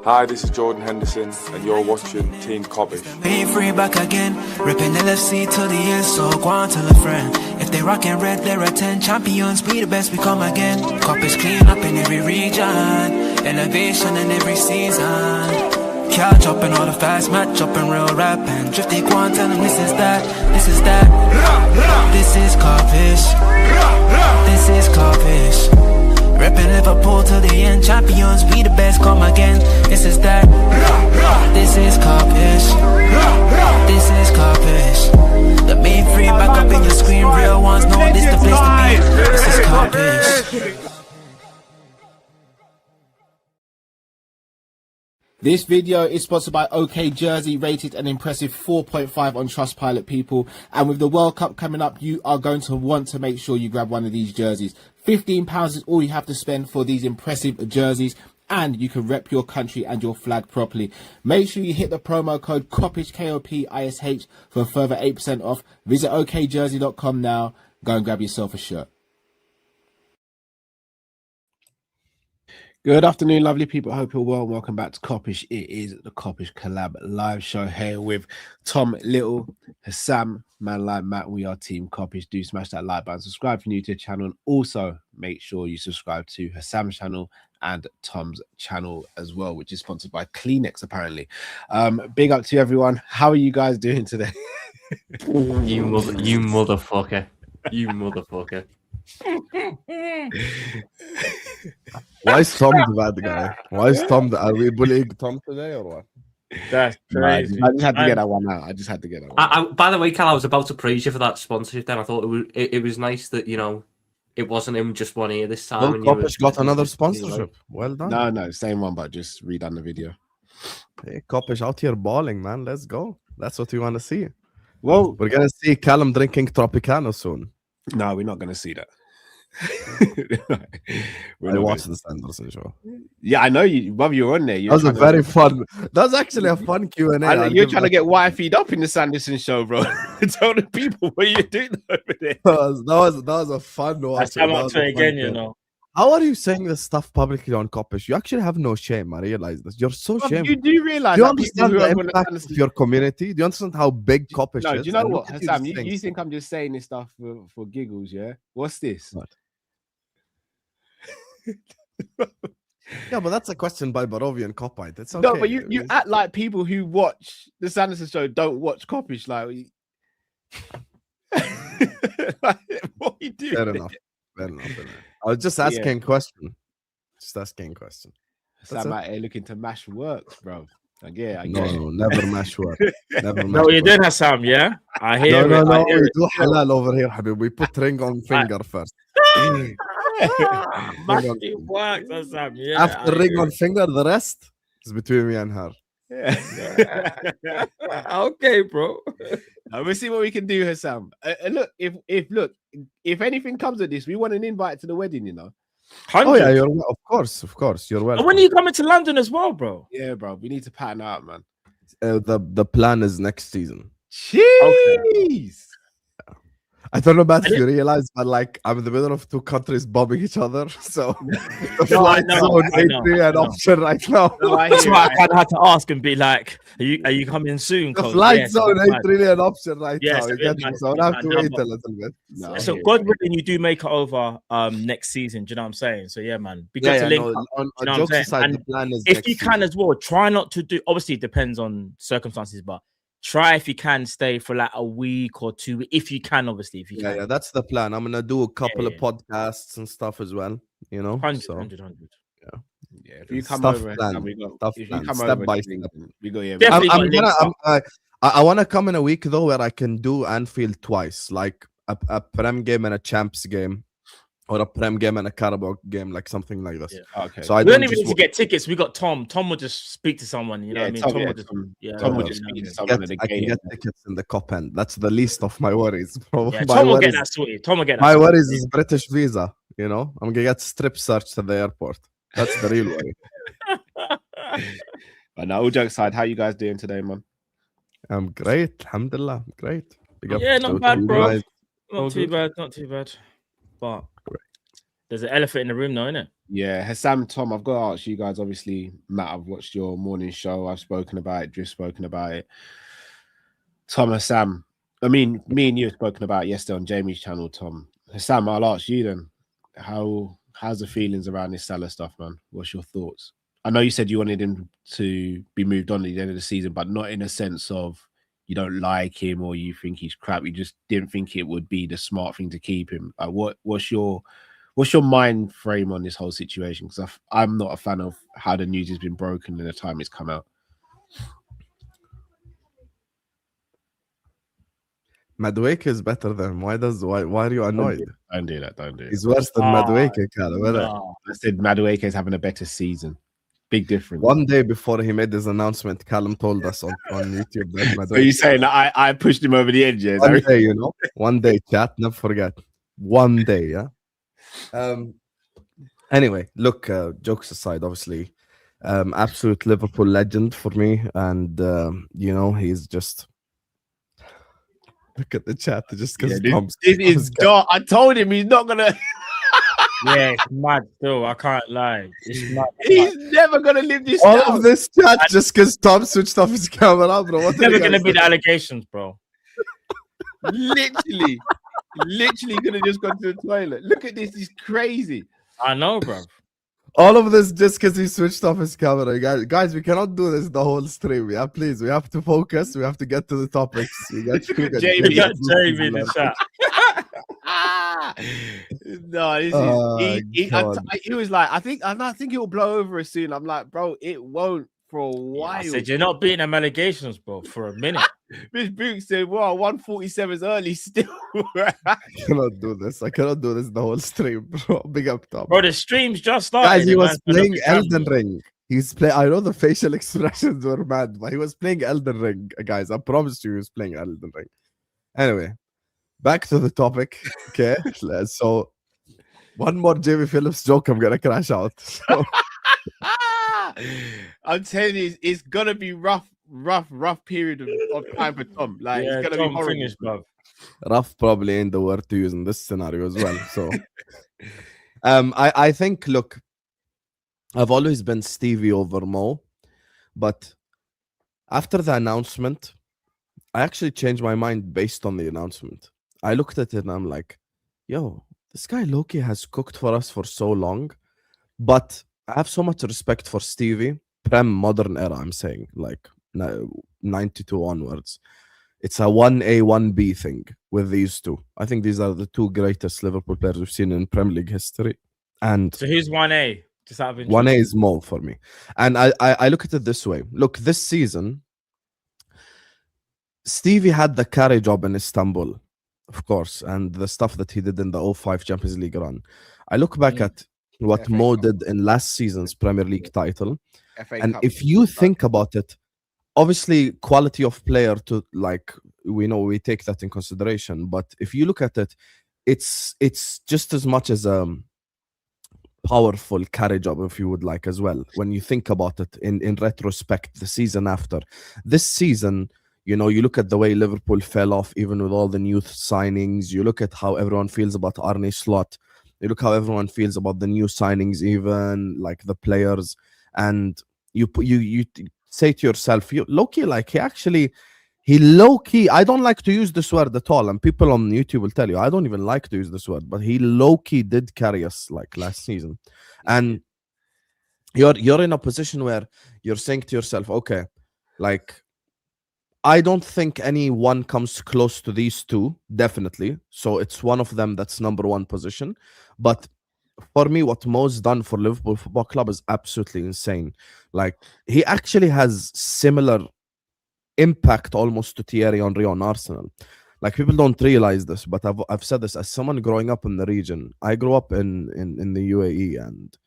Hi, this is Jordan Henderson, and you're watching Team Kop-Ish. Being free back again, ripping LFC till the end, so go on tell a friend. If they rockin' red, they're a 10 champions, be the best we come again. Kop-Ish clean up in every region, elevation in every season. Catch up in all the fast match up in real rap and drifty go on tell them this is that, this is that. This is Kop-Ish, this is Kop-Ish. Reppin' Liverpool till the end, champions, we the best, come again. This is that. This is Kop-Ish. This is Kop-Ish. The main free back up in your screen, real ones know this the place to be. This is Kop-Ish. This video is sponsored by OK Jersey, rated an impressive 4.5 on Trustpilot, people. And with the World Cup coming up, you are going to want to make sure you grab one of these jerseys. £15 is all you have to spend for these impressive jerseys, and you can rep your country and your flag properly. Make sure you hit the promo code Kopish, Kopish, for a further 8% off. Visit okjersey.com now. Go and grab yourself a shirt. Good afternoon, lovely people. I hope you're well. Welcome back to Kopish. It is the Kopish Kollab live show here with Tom Little, Hassam, man like Matt. We are Team Kopish. Do smash that like button, subscribe if you're new to the channel, and also make sure you subscribe to Hassam's channel and Tom's channel as well, which is sponsored by Kleenex, apparently. Big up to everyone. How are you guys doing today? You motherfucker. You motherfucker. Why is Tom the bad guy? Why is Tom are we bullying Tom today or what? That's crazy. I just had to get that one out. I just had to get that one out. By the way, Cal, I was about to praise you for that sponsorship then. I thought it was nice that, you know, it wasn't him just one ear this time. Well, Kopish got another sponsorship. Well done. No, same one, but just redone the video. Hey, Kopish out here balling, man. Let's go. That's what we want to see. Well, we're going to see Callum drinking Tropicano soon. No, we're not going to see that. I watched the Sanderson show. Yeah, I know you. Bob, you were on there. That was a very fun. That was actually a fun Q&A. You're trying to get wifeyed up in the Sanderson show, bro. Tell the people what you're doing over there. That was a fun one. That's how much again, you know. How are you saying this stuff publicly on Kopish? You actually have no shame. I realize this. You're so shameful. You do realize. Do you understand the impact of your community? Do you understand how big Kopish is? Do you know what, Hassam? You think I'm just saying this stuff for giggles, yeah? What's this? What? Yeah, but that's a question by Barovian Copite. It's okay. No, but you act like people who watch the Sanderson show don't watch Kopish. Like, what are you doing? Fair enough. I was just asking a question. Just asking a question. Sam out here looking to mash works, bro. Like, yeah, no, never mash work. Never mash no, you did, Hassam, yeah? I hear no, it. No, we do halal over here, Habib. We put ring on finger first. It works, Hassam, yeah. After ring on finger, the rest is between me and her. Yeah. Okay, bro. We'll see what we can do, Hassam. Look, if anything comes of this, we want an invite to the wedding, you know. 100. Oh yeah, of course, you're welcome. And when are you coming to London as well, bro? Yeah, bro, we need to pattern out, man. The plan is next season. Jeez. Okay. I don't know about if you realize, but like I'm in the middle of two countries bombing each other, so the flight zone ain't really an option right now. That's why I kind of had to ask and be like, "Are you coming soon?" The flight zone ain't really an option right now. So I have to wait a little bit. No, so God willing, you do make it over next season. Do you know what I'm saying? So yeah, man, be good to link up. On jokes aside, the plan is if you can as well, try not to do. Obviously, it depends on circumstances, but try if you can stay for like a week or two, if you can, obviously. If you can. Yeah, that's the plan. I'm gonna do a couple of podcasts and stuff as well. You know, 100. Yeah, if you come over, step by step. We go. Yeah, I want to come in a week though where I can do Anfield twice, like a Prem game and a Champs game. Or a Prem game and a Carabao game, like something like this. Yeah. Okay. So we don't even need to get tickets. We got Tom. Tom will just speak to someone. You know what I mean? Tom will just speak to someone. I can get tickets in the Cop End. That's the least of my worries. Yeah, Tom will get that sorted. Tom will get that. My worries is British visa. You know, I'm gonna get strip searched at the airport. That's the real worry. But now, all jokes aside, how you guys doing today, man? I'm great. Alhamdulillah. Great. Yeah, not bad, bro. Not too bad. But there's an elephant in the room now, isn't it? Yeah, Hassam, Tom, I've got to ask you guys. Obviously, Matt, I've watched your morning show. I've spoken about it. Drift's spoken about it. Tom, Hassam. I mean, me and you have spoken about it yesterday on Jamie's channel, Tom. Hassam, I'll ask you then. How's the feelings around this Salah stuff, man? What's your thoughts? I know you said you wanted him to be moved on at the end of the season, but not in a sense of you don't like him or you think he's crap. You just didn't think it would be the smart thing to keep him. What's your mind frame on this whole situation? Because I'm not a fan of how the news has been broken in the time it's come out. Madueke is better than him. Why are you annoyed? Don't do that. Don't do it. He's worse than Madueke, Callum. No. I said Madueke is having a better season. Big difference. One day before he made his announcement, Callum told us on YouTube that So you're saying that I pushed him over the edge, yeah? one day, you know, one day, chat, never forget. One day, yeah. Anyway, look, jokes aside, obviously, absolute Liverpool legend for me, and you know, he's just look at the chat just because this is dark. I told him he's not gonna. Yeah, it's mad still. I can't lie. It's mad. He's never gonna live this all down. of this chat just because Tom switched off his camera, bro. What It's never gonna be the allegations, bro. literally gonna just go to the toilet. Look at this. He's crazy. I know, bro. All of this just because he switched off his camera, guys. We cannot do this the whole stream. Yeah, please. We have to focus. We have to get to the topics. We got Jamie. We got Jamie in the chat. No, this is he was like, I think it will blow over as soon. I'm like, bro, it won't for a while. I said you're not beating them allegations, bro, for a minute. Miss Book said, well, 147 is early still. I cannot do this. I cannot do this the whole stream, bro. Big up, Tom. Bro, the stream's just started. Guys, he was man. playing Elden Ring. I know the facial expressions were mad, but he was playing Elden Ring, guys. I promise you, he was playing Elden Ring. Anyway, back to the topic. Okay, so one more Jamie Phillips joke, I'm gonna crash out. So, I'm telling you, it's gonna be rough period of time for Tom. Like, Yeah, it's gonna Tom be horrible. finished, bro. rough probably ain't the word to use in this scenario as well. So, I think, look, I've always been Stevie over Mo, but after the announcement, I actually changed my mind based on the announcement. I looked at it and I'm like, yo, this guy Loki has cooked for us for so long, but I have so much respect for Stevie. Prem modern era, I'm saying, like 92 onwards. It's a 1A, 1B thing with these two. I think these are the two greatest Liverpool players we've seen in Premier League history. And So who's 1A? Just out of interest. 1A is Mo for me. And I look at it this way. Look, this season, Stevie had the carry job in Istanbul, of course, and the stuff that he did in the 05 Champions League run. I look back at what FA Mo Cup. did in last season's Premier League title. FA And Cup. if you think about it, obviously quality of player to, like, we know we take that in consideration, but if you look at it, it's just as much as a powerful carry job, if you would like, as well, when you think about it in retrospect. The season after this season, you know, you look at the way Liverpool fell off even with all the new signings. You look at how everyone feels about Arne Slot. You look how everyone feels about the new signings, even like the players, and you say to yourself, low-key, like he low-key, I don't like to use this word at all, and people on YouTube will tell you I don't even like to use this word, but he low-key did carry us like last season. And you're in a position where you're saying to yourself, okay, like, I don't think anyone comes close to these two, definitely. So it's one of them that's number one position. But for me, what Mo's done for Liverpool Football Club is absolutely insane. Like, he actually has similar impact almost to Thierry Henry on Arsenal. Like, people don't realize this, but I've said this as someone growing up in the region. I grew up in the UAE, and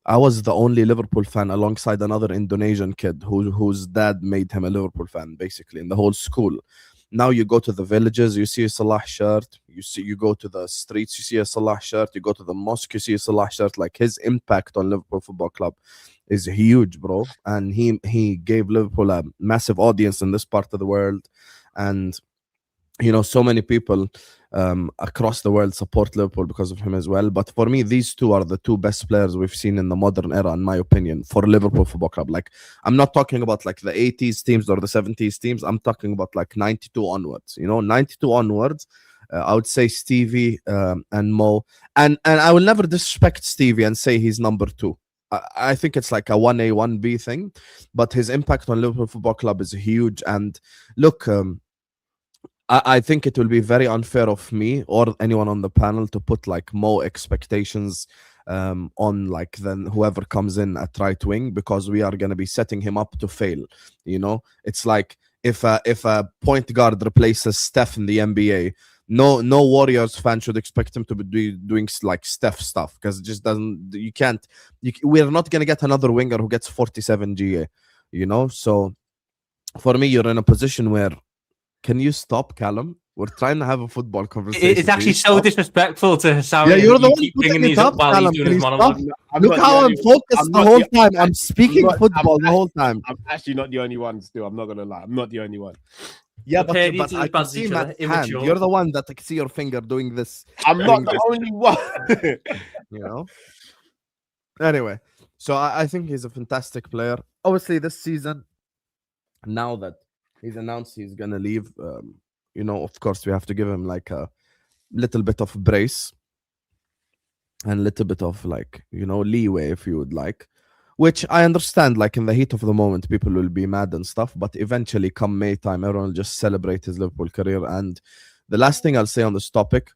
I was the only Liverpool fan alongside another Indonesian kid whose dad made him a Liverpool fan, basically, in the whole school. Now you go to the villages, you see a Salah shirt. You go to the streets, you see a Salah shirt. You go to the mosque, you see a Salah shirt. Like, his impact on Liverpool Football Club is huge, bro. And he gave Liverpool a massive audience in this part of the world. And so many people across the world support Liverpool because of him as well. But for me, these two are the two best players we've seen in the modern era, in my opinion, for Liverpool Football Club. Like, I'm not talking about like the 80s teams or the 70s teams. I'm talking about like 92 onwards. 92 onwards. I would say Stevie and Mo, and I will never disrespect Stevie and say he's number two. I think it's like a 1A, 1B thing, but his impact on Liverpool Football Club is huge. And look, I think it will be very unfair of me or anyone on the panel to put like Mo expectations on like then whoever comes in at right wing, because we are going to be setting him up to fail. It's like if a point guard replaces Steph in the NBA, no Warriors fan should expect him to be doing like Steph stuff, because it just doesn't. We're not going to get another winger who gets 47 GA. So for me, you're in a position where, can you stop, Callum? We're trying to have a football conversation. It's actually so disrespectful to Hassan. Yeah, you're the one keep putting bringing it these up, up while Callum. he's doing his monologue. Look how I'm focused the whole time. I'm speaking football the whole time. I'm actually not the only one still. I'm not going to lie. I'm not the only one. Yeah, Okay, but I can see Matt's hand. immature. You're the one that I can see your finger doing this. I'm not the only one. Anyway, so I think he's a fantastic player. Obviously, this season, now that he's announced he's going to leave, of course, we have to give him like a little bit of brace and a little bit of like, leeway, if you would like, which I understand. Like, in the heat of the moment, people will be mad and stuff, but eventually come May time, everyone will just celebrate his Liverpool career. And the last thing I'll say on this topic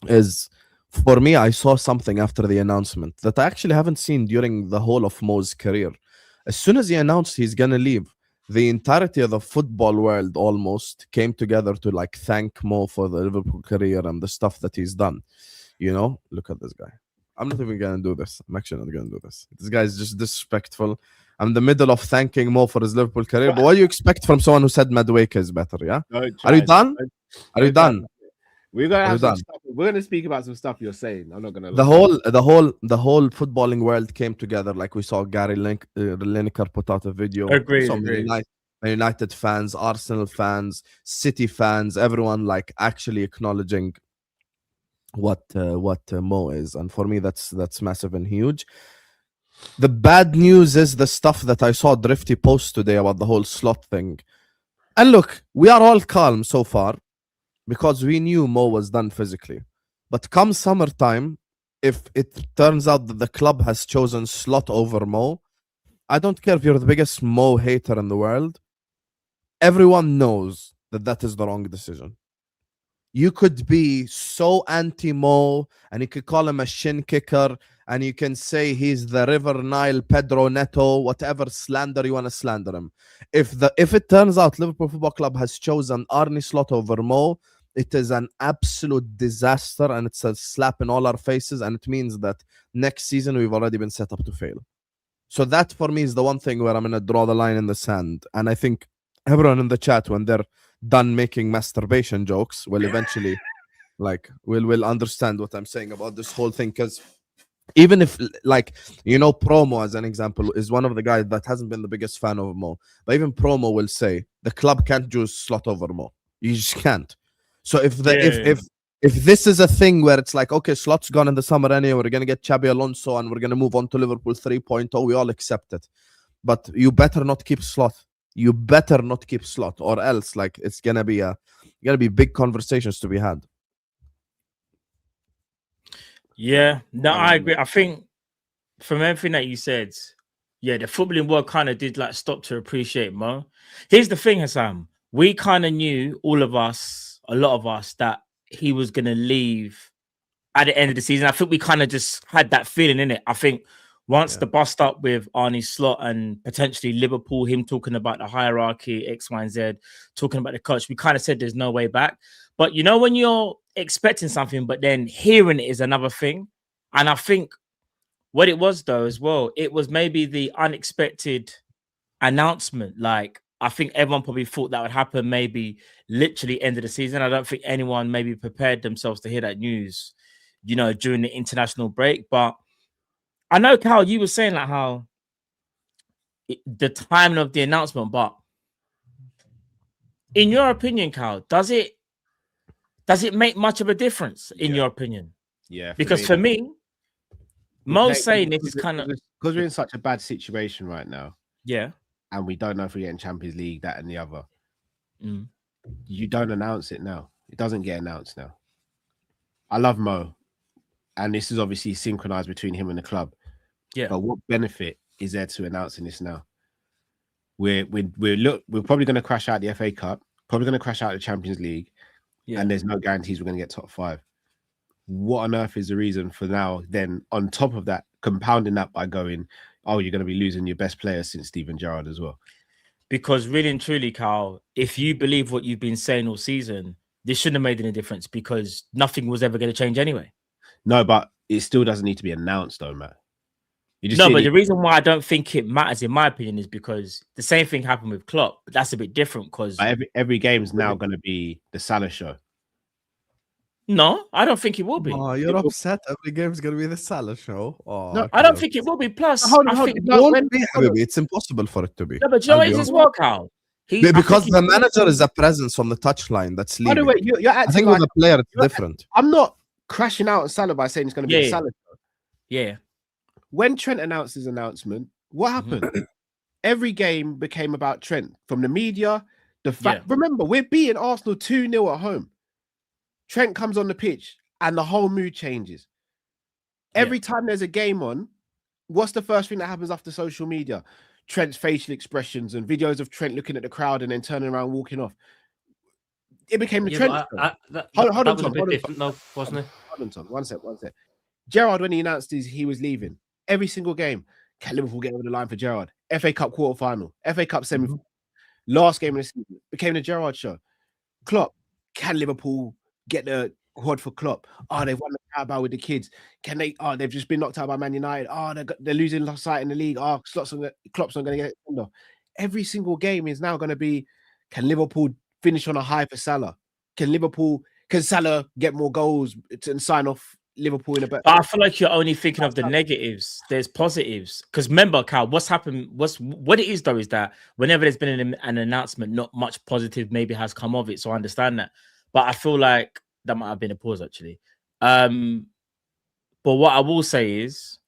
is, for me, I saw something after the announcement that I actually haven't seen during the whole of Mo's career. As soon as he announced he's gonna leave, the entirety of the football world almost came together to like thank Mo for the Liverpool career and the stuff that he's done. Look at this guy. I'm not even gonna do this. I'm actually not gonna do this. This guy is just disrespectful. I'm in the middle of thanking Mo for his Liverpool career. But what do you expect from someone who said Madueke is better? Yeah. Are you done? Are you done? We're gonna have some stuff. We're gonna speak about some stuff you're saying. I'm not gonna lie. The whole footballing world came together. Like, we saw Gary Lineker put out a video. Agreed. United fans, Arsenal fans, City fans, everyone like actually acknowledging what Mo is, and for me that's massive and huge. The bad news is the stuff that I saw Drifty post today about the whole slot thing. And look, we are all calm so far, because we knew Mo was done physically. But come summertime, if it turns out that the club has chosen slot over Mo, I don't care if you're the biggest Mo hater in the world, everyone knows that is the wrong decision. You could be so anti-Mo, and you could call him a shin kicker, and you can say he's the River Nile Pedro Neto, whatever slander you want to slander him. If it turns out Liverpool Football Club has chosen Arne Slot over Mo, it is an absolute disaster, and it's a slap in all our faces, and it means that next season we've already been set up to fail. So that for me is the one thing where I'm going to draw the line in the sand. And I think everyone in the chat, when they're done making masturbation jokes, will eventually will understand what I'm saying about this whole thing. Because even if, Promo, as an example, is one of the guys that hasn't been the biggest fan of Mo, but even Promo will say the club can't choose Slot over Mo. You just can't. So if this is a thing where it's like, okay, Slot's gone in the summer anyway, we're gonna get Xabi Alonso and we're gonna move on to Liverpool 3.0, we all accept it. But you better not keep Slot. You better not keep Slot, or else it's gonna be big conversations to be had. Yeah, no, I agree. I think from everything that you said, yeah, the footballing world kind of did stop to appreciate Mo. Here's the thing, Hassan. We kind of knew, a lot of us, that he was going to leave at the end of the season. I think we kind of just had that feeling in it. I think once the bust up with Arne Slot and potentially Liverpool, him talking about the hierarchy, X, Y, and Z, talking about the coach, we kind of said there's no way back. But when you're expecting something, but then hearing it is another thing. And I think what it was, though, as well, it was maybe the unexpected announcement. I think everyone probably thought that would happen maybe literally end of the season. I don't think anyone maybe prepared themselves to hear that news, during the international break. But I know, Cal, you were saying how the timing of the announcement, but in your opinion, Cal, does it Does it make much of a difference in your opinion? Yeah, Because for me, Mo saying it is kind of because we're in such a bad situation right now. Yeah. And we don't know if we're getting Champions League, that and the other. Mm. You don't announce it now. It doesn't get announced now. I love Mo, and this is obviously synchronized between him and the club. Yeah. But what benefit is there to announcing this now? We're probably going to crash out the FA Cup, probably going to crash out the Champions League, and there's no guarantees we're going to get top 5. What on earth is the reason for now? Then on top of that, compounding that by going, oh, you're going to be losing your best player since Steven Gerrard as well. Because really and truly, Carl, if you believe what you've been saying all season, this shouldn't have made any difference because nothing was ever going to change anyway. No, but it still doesn't need to be announced, though, Matt. But the reason why I don't think it matters, in my opinion, is because the same thing happened with Klopp, but that's a bit different because every game's now going to be the Salah show. No, I don't think it will be. Oh, you're upset. Every game's going to be the Salah show. Oh, no, I don't think it will be. Plus, it's impossible for it to be. No, but you know what it is as well, Carl? Because the manager is a presence on the touchline that's leaving. By the way, you're acting I think like with a player, it's different. I'm not crashing out on Salah by saying it's going to be a Salah show. Yeah. When Trent announced his announcement, what happened? Every game became about Trent. From the media, the fact. Remember, we're beating Arsenal 2-0 at home. Trent comes on the pitch and the whole mood changes. Every time there's a game on, what's the first thing that happens after social media? Trent's facial expressions and videos of Trent looking at the crowd and then turning around, walking off. It became the Trent show. Hold on, Tom. Wasn't it? Hold on, Tom. One sec. Gerrard, when he announced he was leaving, every single game, can Liverpool get over the line for Gerrard? FA Cup quarter-final, FA Cup semi-final, last game of the season, became the Gerrard show. Klopp, can Liverpool get the quad for Klopp? Oh, they've won the Carabao with the kids. Can they? Oh, they've just been knocked out by Man United. Oh, they're losing last sight in the league. Oh, Klopp's not going to get it. Every single game is now going to be, can Liverpool finish on a high for Salah? Can Salah get more goals and sign off Liverpool in a better? I feel like you're only thinking of the negatives. There's positives. Because remember, Carl, what's happened, what it is though, is that whenever there's been an announcement, not much positive maybe has come of it. So I understand that. But I feel like that might have been a pause, actually. But what I will say is,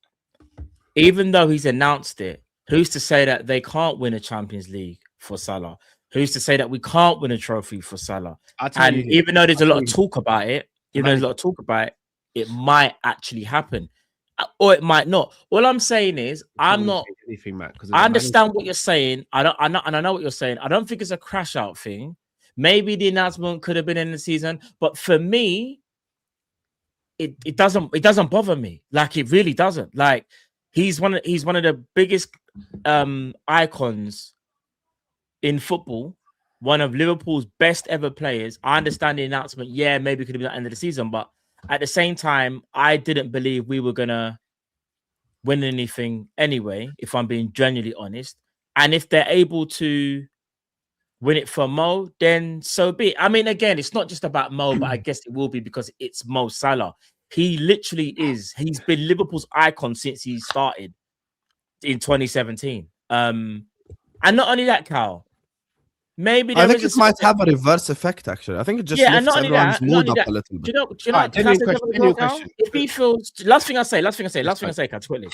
even though he's announced it, who's to say that they can't win a Champions League for Salah? Who's to say that we can't win a trophy for Salah? And even though there's a lot of talk about it, it might actually happen. Or it might not. All I'm saying is, I understand what you're saying. I know what you're saying. I don't think it's a crash out thing. Maybe the announcement could have been in the season, but for me, it doesn't bother me. Like, it really doesn't. Like, he's one of the biggest icons in football, one of Liverpool's best ever players. I understand the announcement. Yeah, maybe it could have been at the end of the season, but at the same time, I didn't believe we were gonna win anything anyway, if I'm being genuinely honest. And if they're able to win it for Mo, then so be it. I mean, again, it's not just about Mo, but I guess it will be because it's Mo Salah. He literally is. He's been Liverpool's icon since he started in 2017. And not only that, Carl, maybe I think it might have a reverse effect, actually. I think it just lifts everyone's mood up a little bit. Do you know, if he feels, last thing I say, Carl, quickly.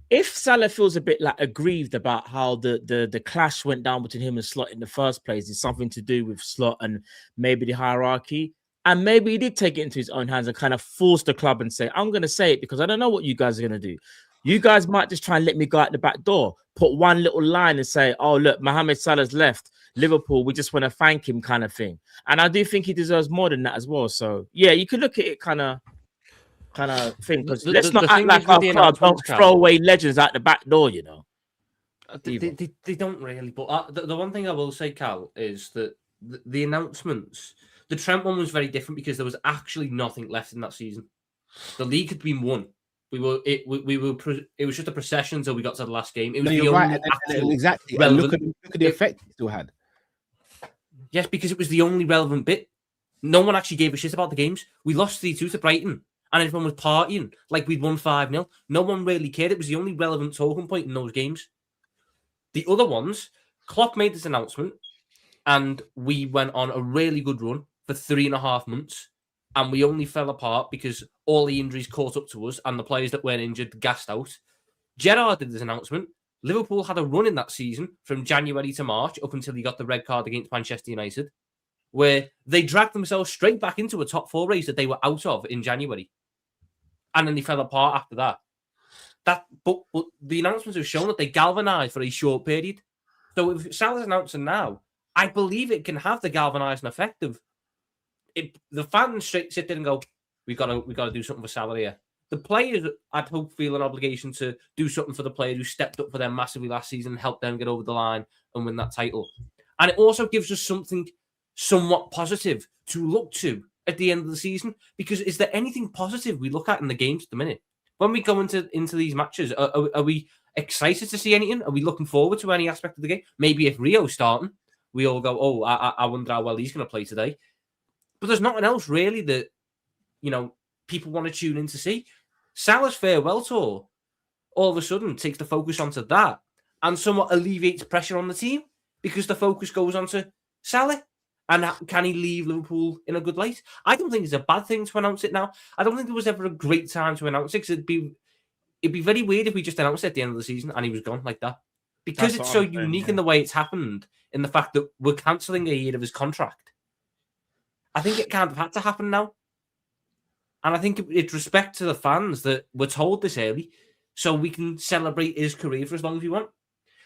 If Salah feels a bit like aggrieved about how the clash went down between him and Slot in the first place, is something to do with Slot and maybe the hierarchy, and maybe he did take it into his own hands and kind of force the club and say, I'm going to say it because I don't know what you guys are going to do. You guys might just try and let me go out the back door, put one little line and say, oh, look, Mohamed Salah's left Liverpool. We just want to thank him, kind of thing. And I do think he deserves more than that as well. So, yeah, you could look at it kind of thing, because let's not act like our club don't throw away legends out the back door, you know. They don't really. But the one thing I will say, Cal, is that the announcements, the Trent one was very different because there was actually nothing left in that season. The league had been won. It was just a procession until we got to the last game. It was the only exactly. And look at the effect it still had. Yes, because it was the only relevant bit. No one actually gave a shit about the games. We lost 3-2 to Brighton, and everyone was partying like we'd won 5-0. No one really cared. It was the only relevant talking point in those games. The other ones, Klopp made this announcement, and we went on a really good run. for 3.5 months, and we only fell apart because all the injuries caught up to us and the players that weren't injured gassed out. Gerrard did this announcement. Liverpool had a run in that season from January to March up until he got the red card against Manchester United, where they dragged themselves straight back into a top 4 race that they were out of in January. And then they fell apart after that. But the announcements have shown that they galvanised for a short period. So if Salah's announcing now, I believe it can have the galvanising effect of the fans sit there and go, "We got to do something for Salah here." The players, I'd hope, feel an obligation to do something for the player who stepped up for them massively last season and helped them get over the line and win that title. And it also gives us something somewhat positive to look to at the end of the season. Because is there anything positive we look at in the games at the minute? When we go into these matches, are we excited to see anything? Are we looking forward to any aspect of the game? Maybe if Rio's starting, we all go, "Oh, I wonder how well he's going to play today." But there's nothing else really that, people want to tune in to see. Salah's farewell tour all of a sudden takes the focus onto that and somewhat alleviates pressure on the team because the focus goes onto Salah and can he leave Liverpool in a good light? I don't think it's a bad thing to announce it now. I don't think there was ever a great time to announce it because it'd be very weird if we just announced it at the end of the season and he was gone like that. Because it's so unique in the way it's happened, in the fact that we're cancelling a year of his contract. I think it can't have had to happen now. And I think it's respect to the fans that we're told this early so we can celebrate his career for as long as we want.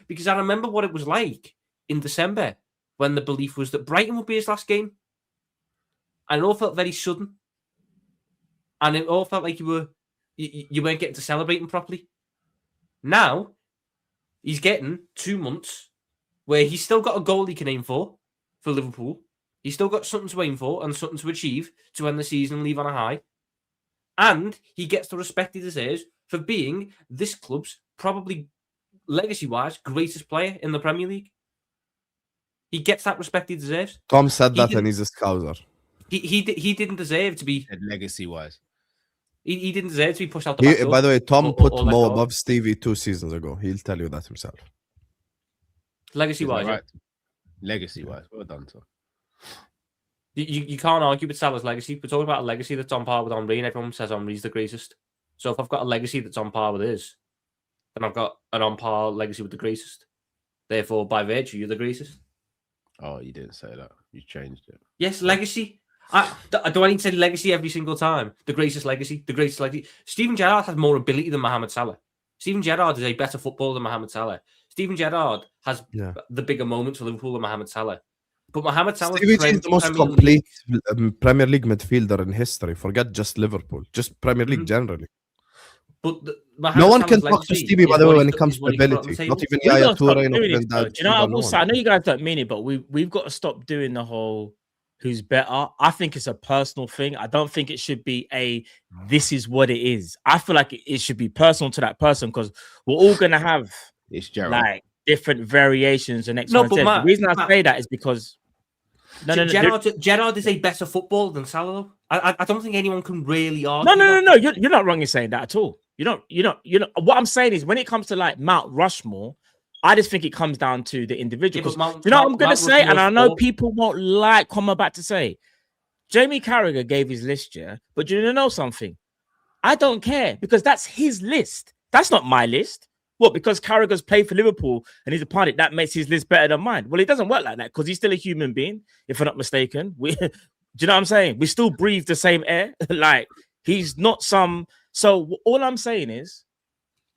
Because I remember what it was like in December when the belief was that Brighton would be his last game. And it all felt very sudden. And it all felt like you weren't getting to celebrate him properly. Now, he's getting 2 months where he's still got a goal he can aim for Liverpool. He's still got something to aim for and something to achieve to end the season and leave on a high. And he gets the respect he deserves for being this club's probably legacy-wise greatest player in the Premier League. He gets that respect he deserves. Tom said that and he's a scouser. He didn't deserve to be legacy-wise. He didn't deserve to be pushed out the back door. By the way, Tom put Mo above Stevie 2 seasons ago. He'll tell you that himself. Legacy-wise, right. Legacy-wise, well done, Tom. You can't argue with Salah's legacy. We're talking about a legacy that's on par with Henry, and everyone says Henry's the greatest. So if I've got a legacy that's on par with his, then I've got an on par legacy with the greatest. Therefore, by virtue, you're the greatest. Oh, you didn't say that. You changed it. Yes, legacy. Do I need to say legacy every single time? The greatest legacy. The greatest legacy. Steven Gerrard has more ability than Mohamed Salah. Steven Gerrard is a better footballer than Mohamed Salah. Steven Gerrard has the bigger moments for Liverpool than Mohamed Salah. But Mohamed Salah is the most complete Premier League midfielder in history. Forget just Liverpool, just Premier League generally. But no one can talk to Stevie, by the way, when it comes to ability. Not even Yaya Toure. I know you guys don't mean it, but we've got to stop doing the whole who's better. I think it's a personal thing. I don't think it should be this is what it is. I feel like it should be personal to that person because we're all going to have like different variations and the reason I say that is because Gerrard is a better footballer than Salah. I don't think anyone can really argue. No. You're not wrong in saying that at all. You're not. What I'm saying is when it comes to like Mount Rushmore, I just think it comes down to the individual. You know what I'm going to say, and I know people won't like what I'm about to say. Jamie Carragher gave his list, but do you know something? I don't care because that's his list. That's not my list. What? Because Carragher's played for Liverpool and he's a pundit, that makes his list better than mine. Well, it doesn't work like that because he's still a human being, if I'm not mistaken. Do you know what I'm saying? We still breathe the same air. Like, he's not some... So all I'm saying is,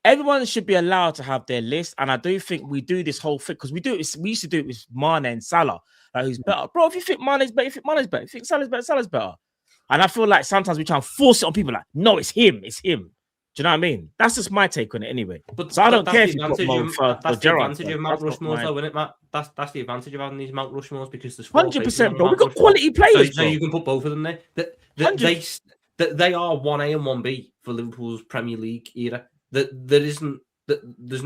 everyone should be allowed to have their list. And I do think we do this whole thing, because we used to do it with Mané and Salah. Like, who's better? Bro, if you think Mané's better, you think Mané's better. If you think Salah's better, Salah's better. And I feel like sometimes we try and force it on people like, no, it's him. It's him. Do you know what I mean? That's just my take on it anyway. But so I don't care if you put that's the advantage of Mount Rushmores, though, isn't it, Matt? That's the advantage of having these Mount Rushmores because there's 100%, bro. We've got quality players, so you can put both of them there. They are 1A and 1B for Liverpool's Premier League era. There's no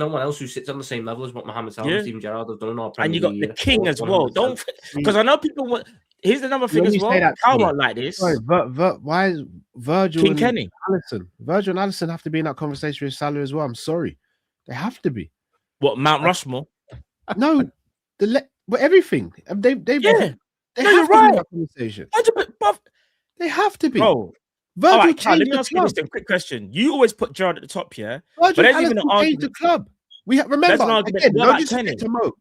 one else who sits on the same level as what Mohamed Salah and Steven Gerrard have done in our Premier League. And you got the king as well. Don't, because I know people want. Here's another thing as well. I won't like this. Sorry, why is Virgil King Kenny? Alisson? Virgil and Alisson have to be in that conversation with Salah as well. I'm sorry, they have to be. What, Mount Rushmore? No, but everything they've They No, have you're to be in right. that conversation. 100%, They have to be. bro. Virgil All right, Cal, changed let me the ask you this club. then. Quick question. You always put Gerrard at the top, yeah? Virgil there's and even an Alisson changed the argument. club. We There's remember an argument. again. What No about disrespect Kenny? to Mo.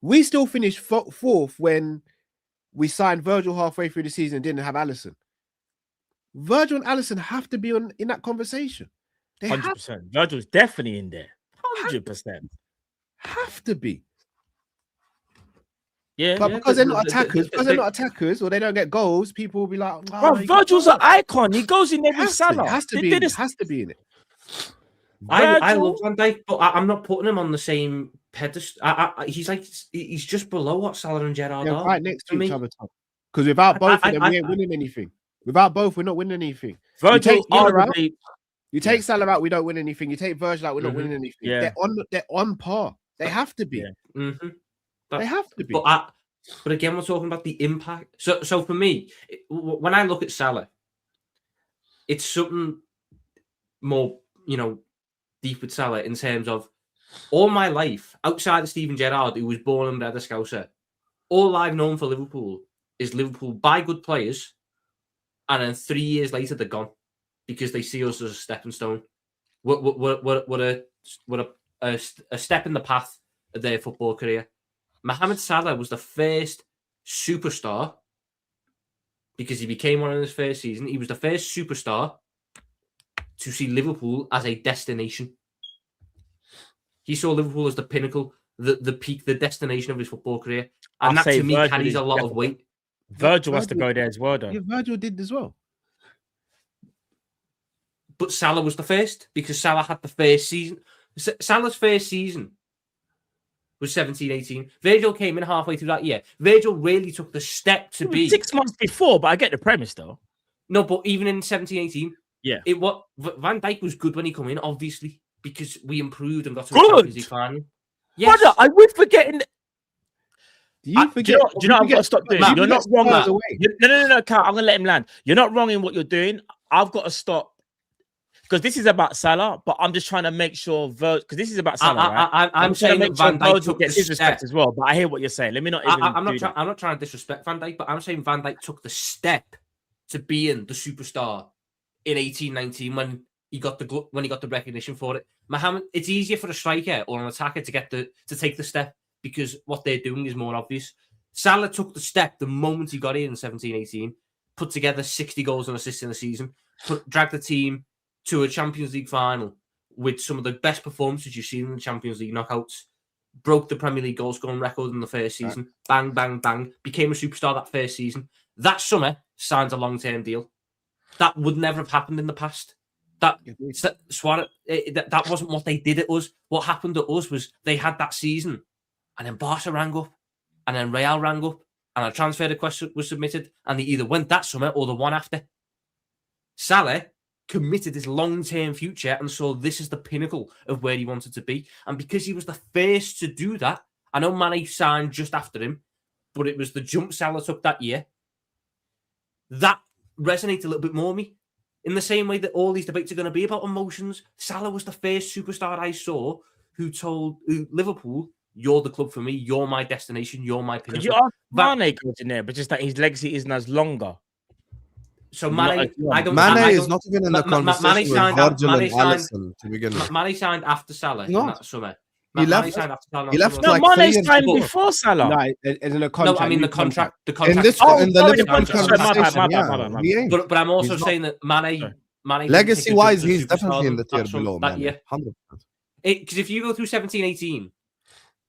We still finished fourth when we signed Virgil halfway through the season and didn't have Alisson. Virgil and Alisson have to be in that conversation. They 100%. Virgil's definitely in there. 100%. have to be. Yeah. But Yeah, because they're not the- attackers, or they don't get goals, people will be like, Bro, Virgil's an icon. He goes in there with Salah. has to They be. did It this- has to be in it. I Virgil- love Van Dijk, but I'm not putting him on the same pedestal. He's just below what Salah and Gerrard They're are. right next to for each me. other, Tom. Because without both of them, I- we ain't winning anything. Without both, we're not winning anything. Virgil take Salah out, arguably. You take Salah out, we don't win anything. You take Virgil out, we're not winning anything. Yeah. They're on par. They have to be. Yeah. Mm-hmm. They have to be. But again, we're talking about the impact. So for me, when I look at Salah, it's something more, deep with Salah in terms of all my life, outside of Steven Gerrard, who was born and bred a Scouser, all I've known for Liverpool is Liverpool buy good players, and then 3 years later they're gone because they see us as a stepping stone. We're a step in the path of their football career. Mohamed Salah was the first superstar because he became one in his first season. He was the first superstar to see Liverpool as a destination. He saw Liverpool as the pinnacle, the peak, the destination of his football career. And I'll that, say to me, Virgil carries is a lot of definitely- weight. Virgil has to go there as well, though. Yeah, Virgil did as well. But Salah was the first because Salah had the first season. Salah's first season was 17-18. Virgil came in halfway through that year. Virgil really took the step to be 6 months before, but I get the premise, though. No, but even in 17-18, Yeah. Van Dijk was good when he came in, obviously, because we improved and got to the Good. Champions League final. Yes. Brother, I would forgetting. Do you forget? Do you know what I've got to stop doing? Man, You're not wrong. Spurs Matt. away. No, Cal, I'm gonna let him land. You're not wrong in what you're doing. I've got to stop because this is about Salah, but I'm just trying to make sure because this is about Salah, right? I'm trying saying to that make sure Van Dijk Virgil took gets the his respect step. as well. But I hear what you're saying. Let me not even. I'm not trying to disrespect Van Dijk, but I'm saying Van Dijk took the step to being the superstar in 18-19 when he got the recognition for it. Mohamed, it's easier for a striker or an attacker to take the step because what they're doing is more obvious. Salah took the step the moment he got in 17-18, put together 60 goals and assists in the season, dragged the team to a Champions League final with some of the best performances you've seen in the Champions League knockouts, broke the Premier League goal scoring record in the first season, bang, bang, bang, became a superstar that first season. That summer, signed a long-term deal. That would never have happened in the past. That wasn't what they did at us. What happened to us was they had that season, and then Barca rang up, and then Real rang up, and a transfer request was submitted, and they either went that summer or the one after. Salah committed his long-term future and saw this as the pinnacle of where he wanted to be. And because he was the first to do that, I know Mané signed just after him, but it was the jump Salah took that year. That resonates a little bit more with me. In the same way that all these debates are going to be about emotions, Salah was the first superstar I saw who told Liverpool, "You're the club for me. You're my destination. You're my pinnacle." You ask Mané goes in there, but just that his legacy isn't as longer. So Mané, Mané is not even in the conversation with Virgil and Mané signed, Alisson to begin with. Mané signed after Salah in that summer. He left. Mané signed after Salah. He left No, like Mané 3 years signed before. before Salah. No, it's in a No, contract. I mean new the contract. The In contract. this, Oh, in the sorry, Liverpool sorry, my bad, conversation, my he ain't. But I'm also He's not. saying that Mané Legacy-wise, he's definitely in the tier below, that man. year. 100%. Because if you go through 17-18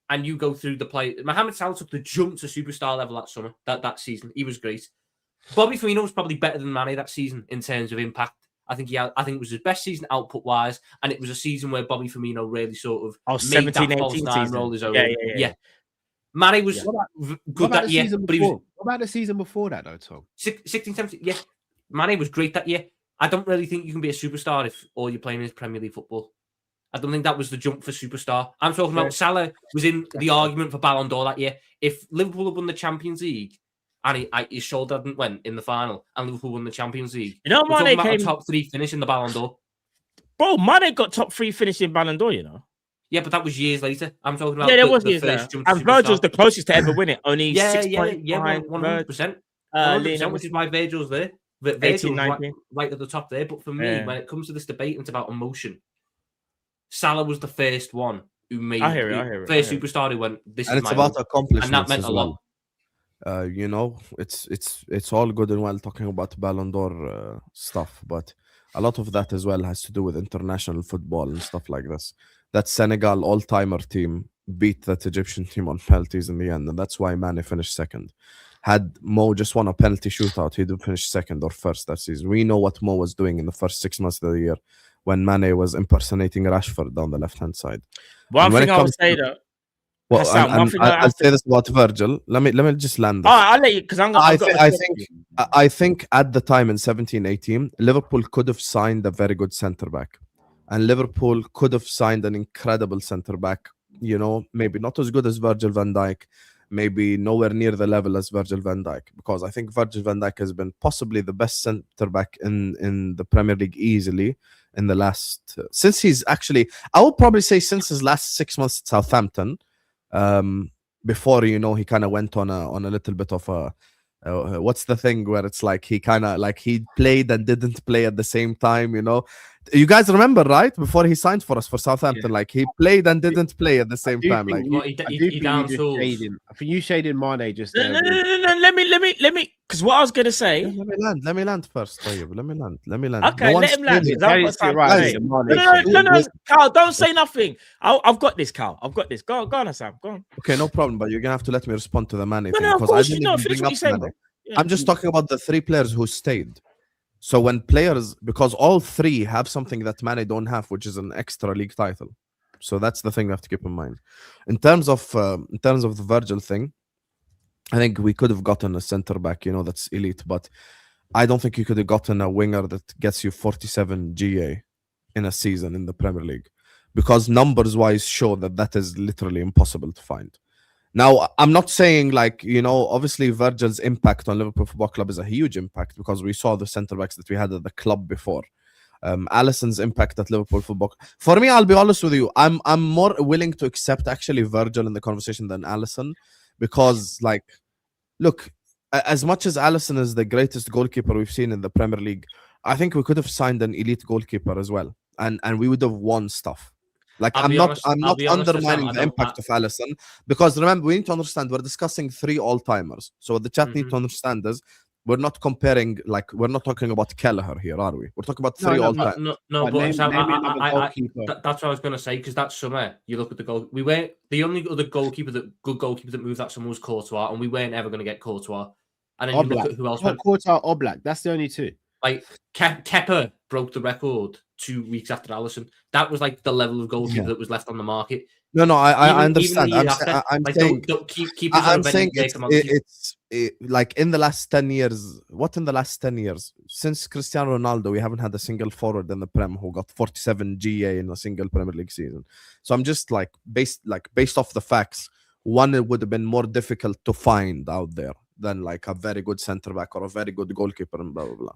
and you go through the play, Mohamed Salah took the jump to superstar level that summer, that season. He was great. Bobby Firmino was probably better than Mané that season in terms of impact. I think it was his best season output wise, and it was a season where Bobby Firmino really sort of made that false nine role his own. Yeah. Mané was good that year, but he was. What about the season before that, though, Tom? 16, 17, yeah. Mané was great that year. I don't really think you can be a superstar if all you're playing is Premier League football. I don't think that was the jump for superstar. I'm talking about Salah was in the argument for Ballon d'Or that year. If Liverpool had won the Champions League and his shoulder hadn't went in the final and Liverpool won the Champions League, you know, Mané came top 3 finish in the Ballon d'Or. Bro, Mané got top 3 finish in Ballon d'Or, you know. Yeah, but that was years later. I'm talking about Yeah, there was the years first later. jump to And Virgil's superstar. the closest to ever win it. Only Yeah, 6 yeah, points yeah, behind 100%. Lionel 100%, which is why Virgil's there. Virgil's 18, 19. right at the top there. But for me, Yeah. when it comes to this debate, it's about emotion. Salah was the first one who made I hear it. first superstar who went, this And is it's my about own. accomplishments And that meant as a well. lot. You know, it's all good and well talking about Ballon d'Or stuff, but a lot of that as well has to do with international football and stuff like this. That Senegal all-timer team beat that Egyptian team on penalties in the end, and that's why Mané finished second. Had Mo just won a penalty shootout, he'd have finished second or first that season. We know what Mo was doing in the first 6 months of the year when Mané was impersonating Rashford down the left-hand side. One thing I would say though. Well, Hassan, I'll say this about Virgil. Let me just land this. I'll let you because I think at the time in 17-18, Liverpool could have signed a very good centre back, and Liverpool could have signed an incredible centre back. You know, maybe not as good as Virgil van Dijk, maybe nowhere near the level as Virgil van Dijk, because I think Virgil van Dijk has been possibly the best centre back in the Premier League easily in the last since he's actually, I would probably say since his last 6 months at Southampton. Before, you know, he kind of went on a little bit of a what's the thing where it's like he kind of like he played and didn't play at the same time, you know. You guys remember, right? Before he signed for us for Southampton, like he played and didn't play at the same time. Like I think you shaded Mané just there. No, let me because what I was gonna say. Let me land first. Tayyip. Let me land. Okay, let him land. No, Carl, don't say nothing. I've got this, Carl. I've got this. Go on, Sam. Go on. Okay, no problem. But you're gonna have to let me respond to the Mané thing No, of because course I you didn't know. even Finish bring what up you're saying, Mané. bro. Yeah. I'm just talking about the 3 players who stayed. So when players, because all 3 have something that Mané don't have, which is an extra league title. So that's the thing we have to keep in mind. In terms of the Virgil thing, I think we could have gotten a center back, you know, that's elite, but I don't think you could have gotten a winger that gets you 47 GA in a season in the Premier League, because numbers wise show that is literally impossible to find. Now, I'm not saying like, you know, obviously Virgil's impact on Liverpool Football Club is a huge impact because we saw the centre backs that we had at the club before. Alisson's impact at Liverpool Football. For me, I'll be honest with you, I'm more willing to accept actually Virgil in the conversation than Alisson, because like, look, as much as Alisson is the greatest goalkeeper we've seen in the Premier League, I think we could have signed an elite goalkeeper as well, and we would have won stuff. Like I'm not undermining the impact of Alisson, because remember, we need to understand we're discussing 3 all-timers. So what the chat need to understand is we're not comparing, like we're not talking about Kelleher here, are we? We're talking about 3 all-timers. No, but that's what I was going to say, because that summer you look at the goal. We weren't the only other good goalkeeper that moved that summer was Courtois, and we weren't ever going to get Courtois. And then you look at who else. Courtois or Black. That's the only 2. Like Kepa broke the record 2 weeks after Alisson. That was like the level of goalkeeper that was left on the market. No, I understand. I'm saying it's like in the last 10 years. What in the last 10 years? Since Cristiano Ronaldo, we haven't had a single forward in the Prem who got 47 GA in a single Premier League season. So I'm just like based off the facts, one, it would have been more difficult to find out there than like a very good centre back or a very good goalkeeper and blah blah blah.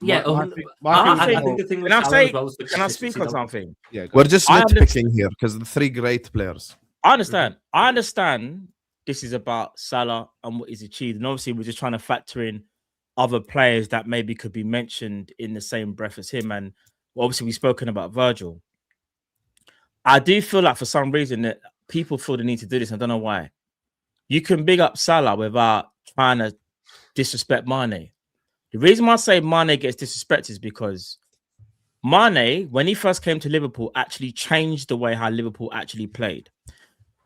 Yeah, I think the thing. Can I speak on something? Yeah, we're just nitpicking here because the 3 great players. I understand. This is about Salah and what he's achieved, and obviously we're just trying to factor in other players that maybe could be mentioned in the same breath as him. And obviously we've spoken about Virgil. I do feel like for some reason that people feel the need to do this. I don't know why. You can big up Salah without trying to disrespect Mané. The reason why I say Mané gets disrespected is because Mané, when he first came to Liverpool, actually changed the way how Liverpool actually played.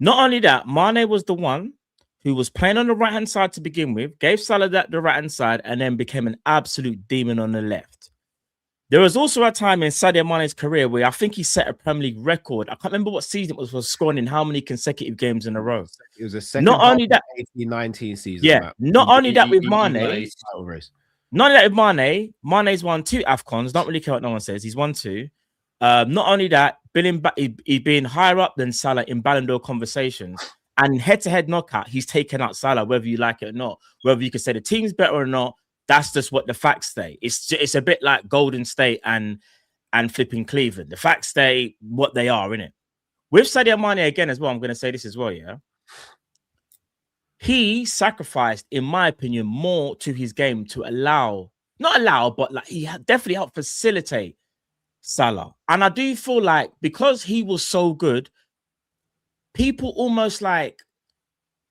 Not only that, Mané was the one who was playing on the right-hand side to begin with, gave Salah the right-hand side, and then became an absolute demon on the left. There was also a time in Sadio Mané's career where I think he set a Premier League record. I can't remember what season it was for scoring in how many consecutive games in a row. It was a second. Not only that, 18-19 season. Yeah. Not only that with Mané. Not only that with Mané. Mané's won 2 AFCONs. Don't really care what no one says. He's won 2. Not only that, he's been higher up than Salah in Ballon d'Or conversations. And in head-to-head knockout, he's taken out Salah, whether you like it or not. Whether you can say the team's better or not, that's just what the facts say. It's a bit like Golden State and and flipping Cleveland. The facts stay what they are, innit? With Sadio Mane again as well, I'm going to say this as well, yeah? He sacrificed, in my opinion, more to his game to not allow, but like he definitely helped facilitate Salah. And I do feel like because he was so good, people almost like,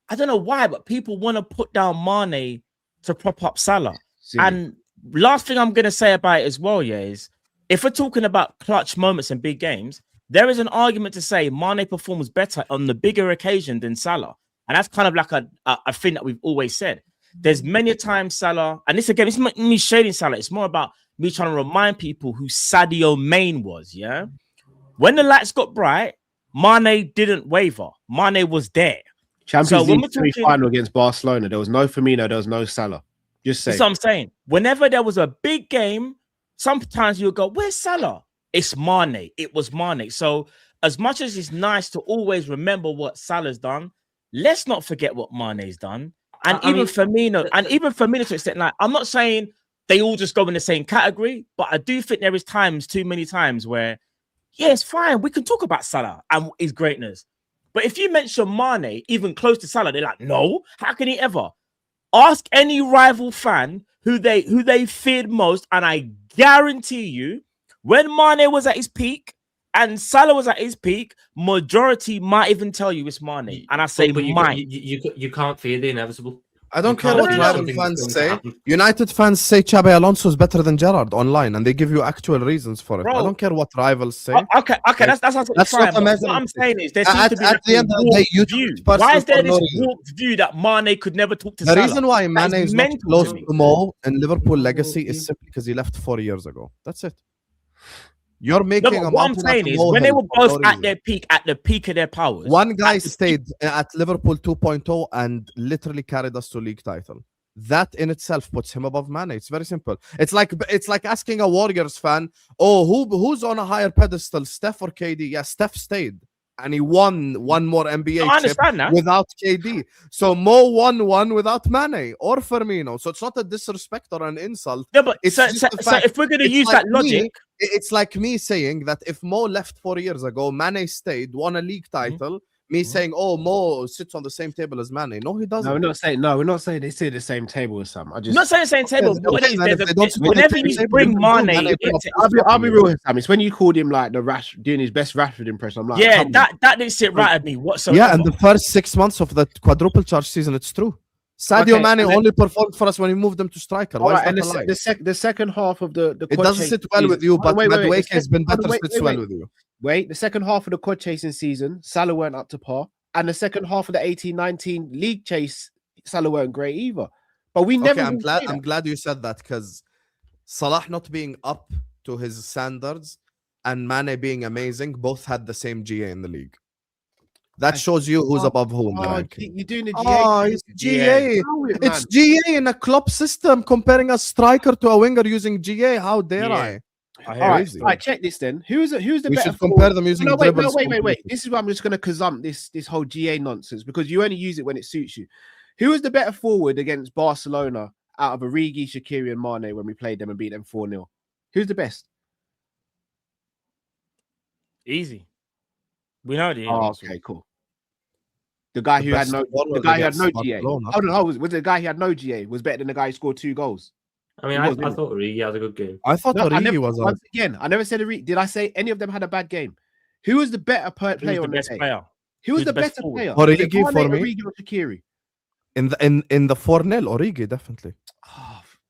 I don't know why, but people want to put down Mane to prop up Salah. And last thing I'm going to say about it as well, yeah, is if we're talking about clutch moments in big games, there is an argument to say Mane performs better on the bigger occasion than Salah. And that's kind of like a thing that we've always said. There's many times Salah, and this again, it's not me shading Salah. It's more about me trying to remind people who Sadio Mane was, yeah? When the lights got bright, Mane didn't waver. Mane was there. Champions League semi-final against Barcelona, there was no Firmino, there was no Salah. Just say. That's what I'm saying. Whenever there was a big game, sometimes you'll go, where's Salah? It's Mane. It was Mane. So as much as it's nice to always remember what Salah's done, let's not forget what Mane's done. And even Firmino to an extent, like, I'm not saying they all just go in the same category, but I do think there is too many times where, yeah, it's fine. We can talk about Salah and his greatness. But if you mention Mane, even close to Salah, they're like, no, how can he ever? Ask any rival fan who they feared most, and I guarantee you, when Mane was at his peak and Salah was at his peak, majority might even tell you it's Mane. And I say, but you can't fear the inevitable. I don't care what rival fans say. United fans say Xabi Alonso is better than Gerrard online, and they give you actual reasons for it. Bro, I don't care what rivals say. Okay, that's fine. What I'm saying is there seems to be at the end of the day, you why is there this warped view that Mane could never talk to Salah? The reason why Mane is not close to Mo in Liverpool legacy is simply because he left 4 years ago. That's it. You're making what I'm saying is when they were both at their peak, at the peak of their powers. One guy stayed at Liverpool 2.0 and literally carried us to league title. That in itself puts him above Mane. It's very simple. It's like asking a Warriors fan, who's on a higher pedestal, Steph or KD? Yeah, Steph stayed. And he won one more NBA chip without KD. So Mo won one without Mane or Firmino. So it's not a disrespect or an insult. Yeah, but so if we're going to use that logic, it's like me saying that if Mo left 4 years ago, Mane stayed, won a league title. Me saying, Mo sits on the same table as Mane. No, he doesn't. No, we're not saying they sit at the same table as Sam. I'm not saying the same table. Whenever you bring Mane, I'll be real with Sam. It's when you called him like doing his best Rashford impression. I'm like, yeah, that didn't sit right at me whatsoever. Yeah, and the first 6 months of the quadruple charge season, it's true. Sadio Mane only performed for us when we moved them to striker. Why is that a lie? The second half of the it doesn't sit well with you, but Madueke has been better sits well with you. Wait, the second half of the quad chasing season, Salah weren't up to par. And the second half of the 18-19 league chase, Salah weren't great either. But we never. I'm glad you said that, because Salah not being up to his standards and Mane being amazing both had the same GA in the league. That shows you who's above who in the ranking. You're doing the GA. It's GA. It's GA in a club system, comparing a striker to a winger using GA. How dare I? All right, check this then. Who's the we better? Should compare them using dribbles. Wait. This is why I'm just going to kazump this whole GA nonsense, because you only use it when it suits you. Who is the better forward against Barcelona out of Origi, Shaqiri, and Mane when we played them and beat them 4-0? Who's the best? Easy. We know the answer. Okay, cool. The guy who had no GA. Was the guy who had no GA was better than the guy who scored 2 goals? I mean, I thought Origi had a good game. I thought Origi was once again. I never said Origi. Did I say any of them had a bad game? Who was the better player on the day? Who was the better player? Origi for me. Origi or Shaqiri? In the 4-0, Origi definitely.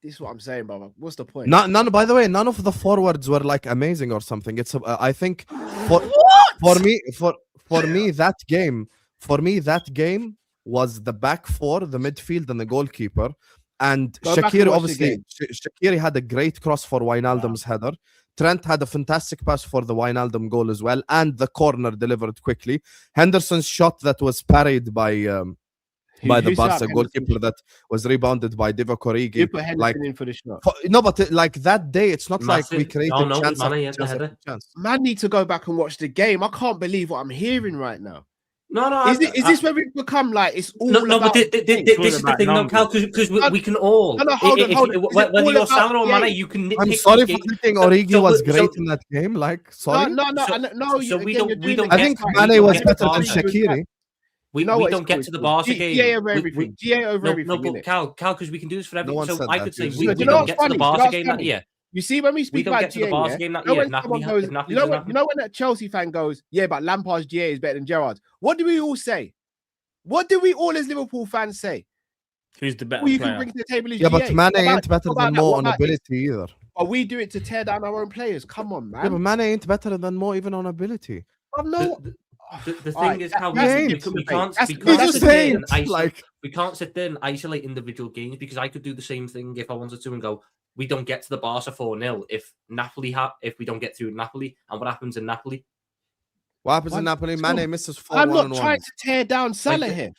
This is what I'm saying, brother. What's the point? None. By the way, none of the forwards were like amazing or something. It's I think for me that game was the back four, the midfield, and the goalkeeper. And Shaqiri, obviously, Shaqiri had a great cross for Wijnaldum's header. Trent had a fantastic pass for the Wijnaldum goal as well, and the corner delivered quickly. Henderson's shot that was parried by the Barca goalkeeper that was rebounded by Divock Origi. You put Henderson in for the shot. No, but like that day, it's not like we created chance. Man, need to go back and watch the game. I can't believe what I'm hearing right now. No. Is this where we've become like it's all No, about? but this is the thing, though, Cal, because we can all. No, hold on. Is it Whether all you're about Salah or GA? Mane, you can. I'm nitpick sorry these for games. thinking Origi was great so- in that game. Like, sorry. No. So we don't I think get- Mane was get better the than Barca. Shaqiri. We don't get to the Barca game. GA over everything. GA over everything. No, but innit? Cal, because we can do this for everything. one So said I that, could say you we just- Do you don't know what's get to the funny? Barca You know game what's that year. You see, when we speak don't about get to GA, the Barca yeah, game that you know year. when someone Napoli- goes, if Napoli you know doesn't what? You know when that Chelsea fan goes, yeah, but Lampard's GA is better than Gerrard's. What do we all say? What do we all as Liverpool fans say? Who's the better All you can player? bring to the table is Yeah, GA. but Mane What about- ain't better what about than that? Mo What on about this? ability either. But we do it to tear down our own players. Come on, man. Yeah, but Mane ain't better than Mo even on ability. I've no. The All right, thing is, how that's a we different can't debate. we That's- can't that's sit the there thing. and isolate- Like- we can't sit there and isolate individual games, because I could do the same thing if I wanted to and go, we don't get to the Barca 4-0 if we don't get through Napoli, and what happens in Napoli? What happens What? in Napoli? Scott, Mane misses 4 I'm not 1-1. trying to tear down Salah Like the- here.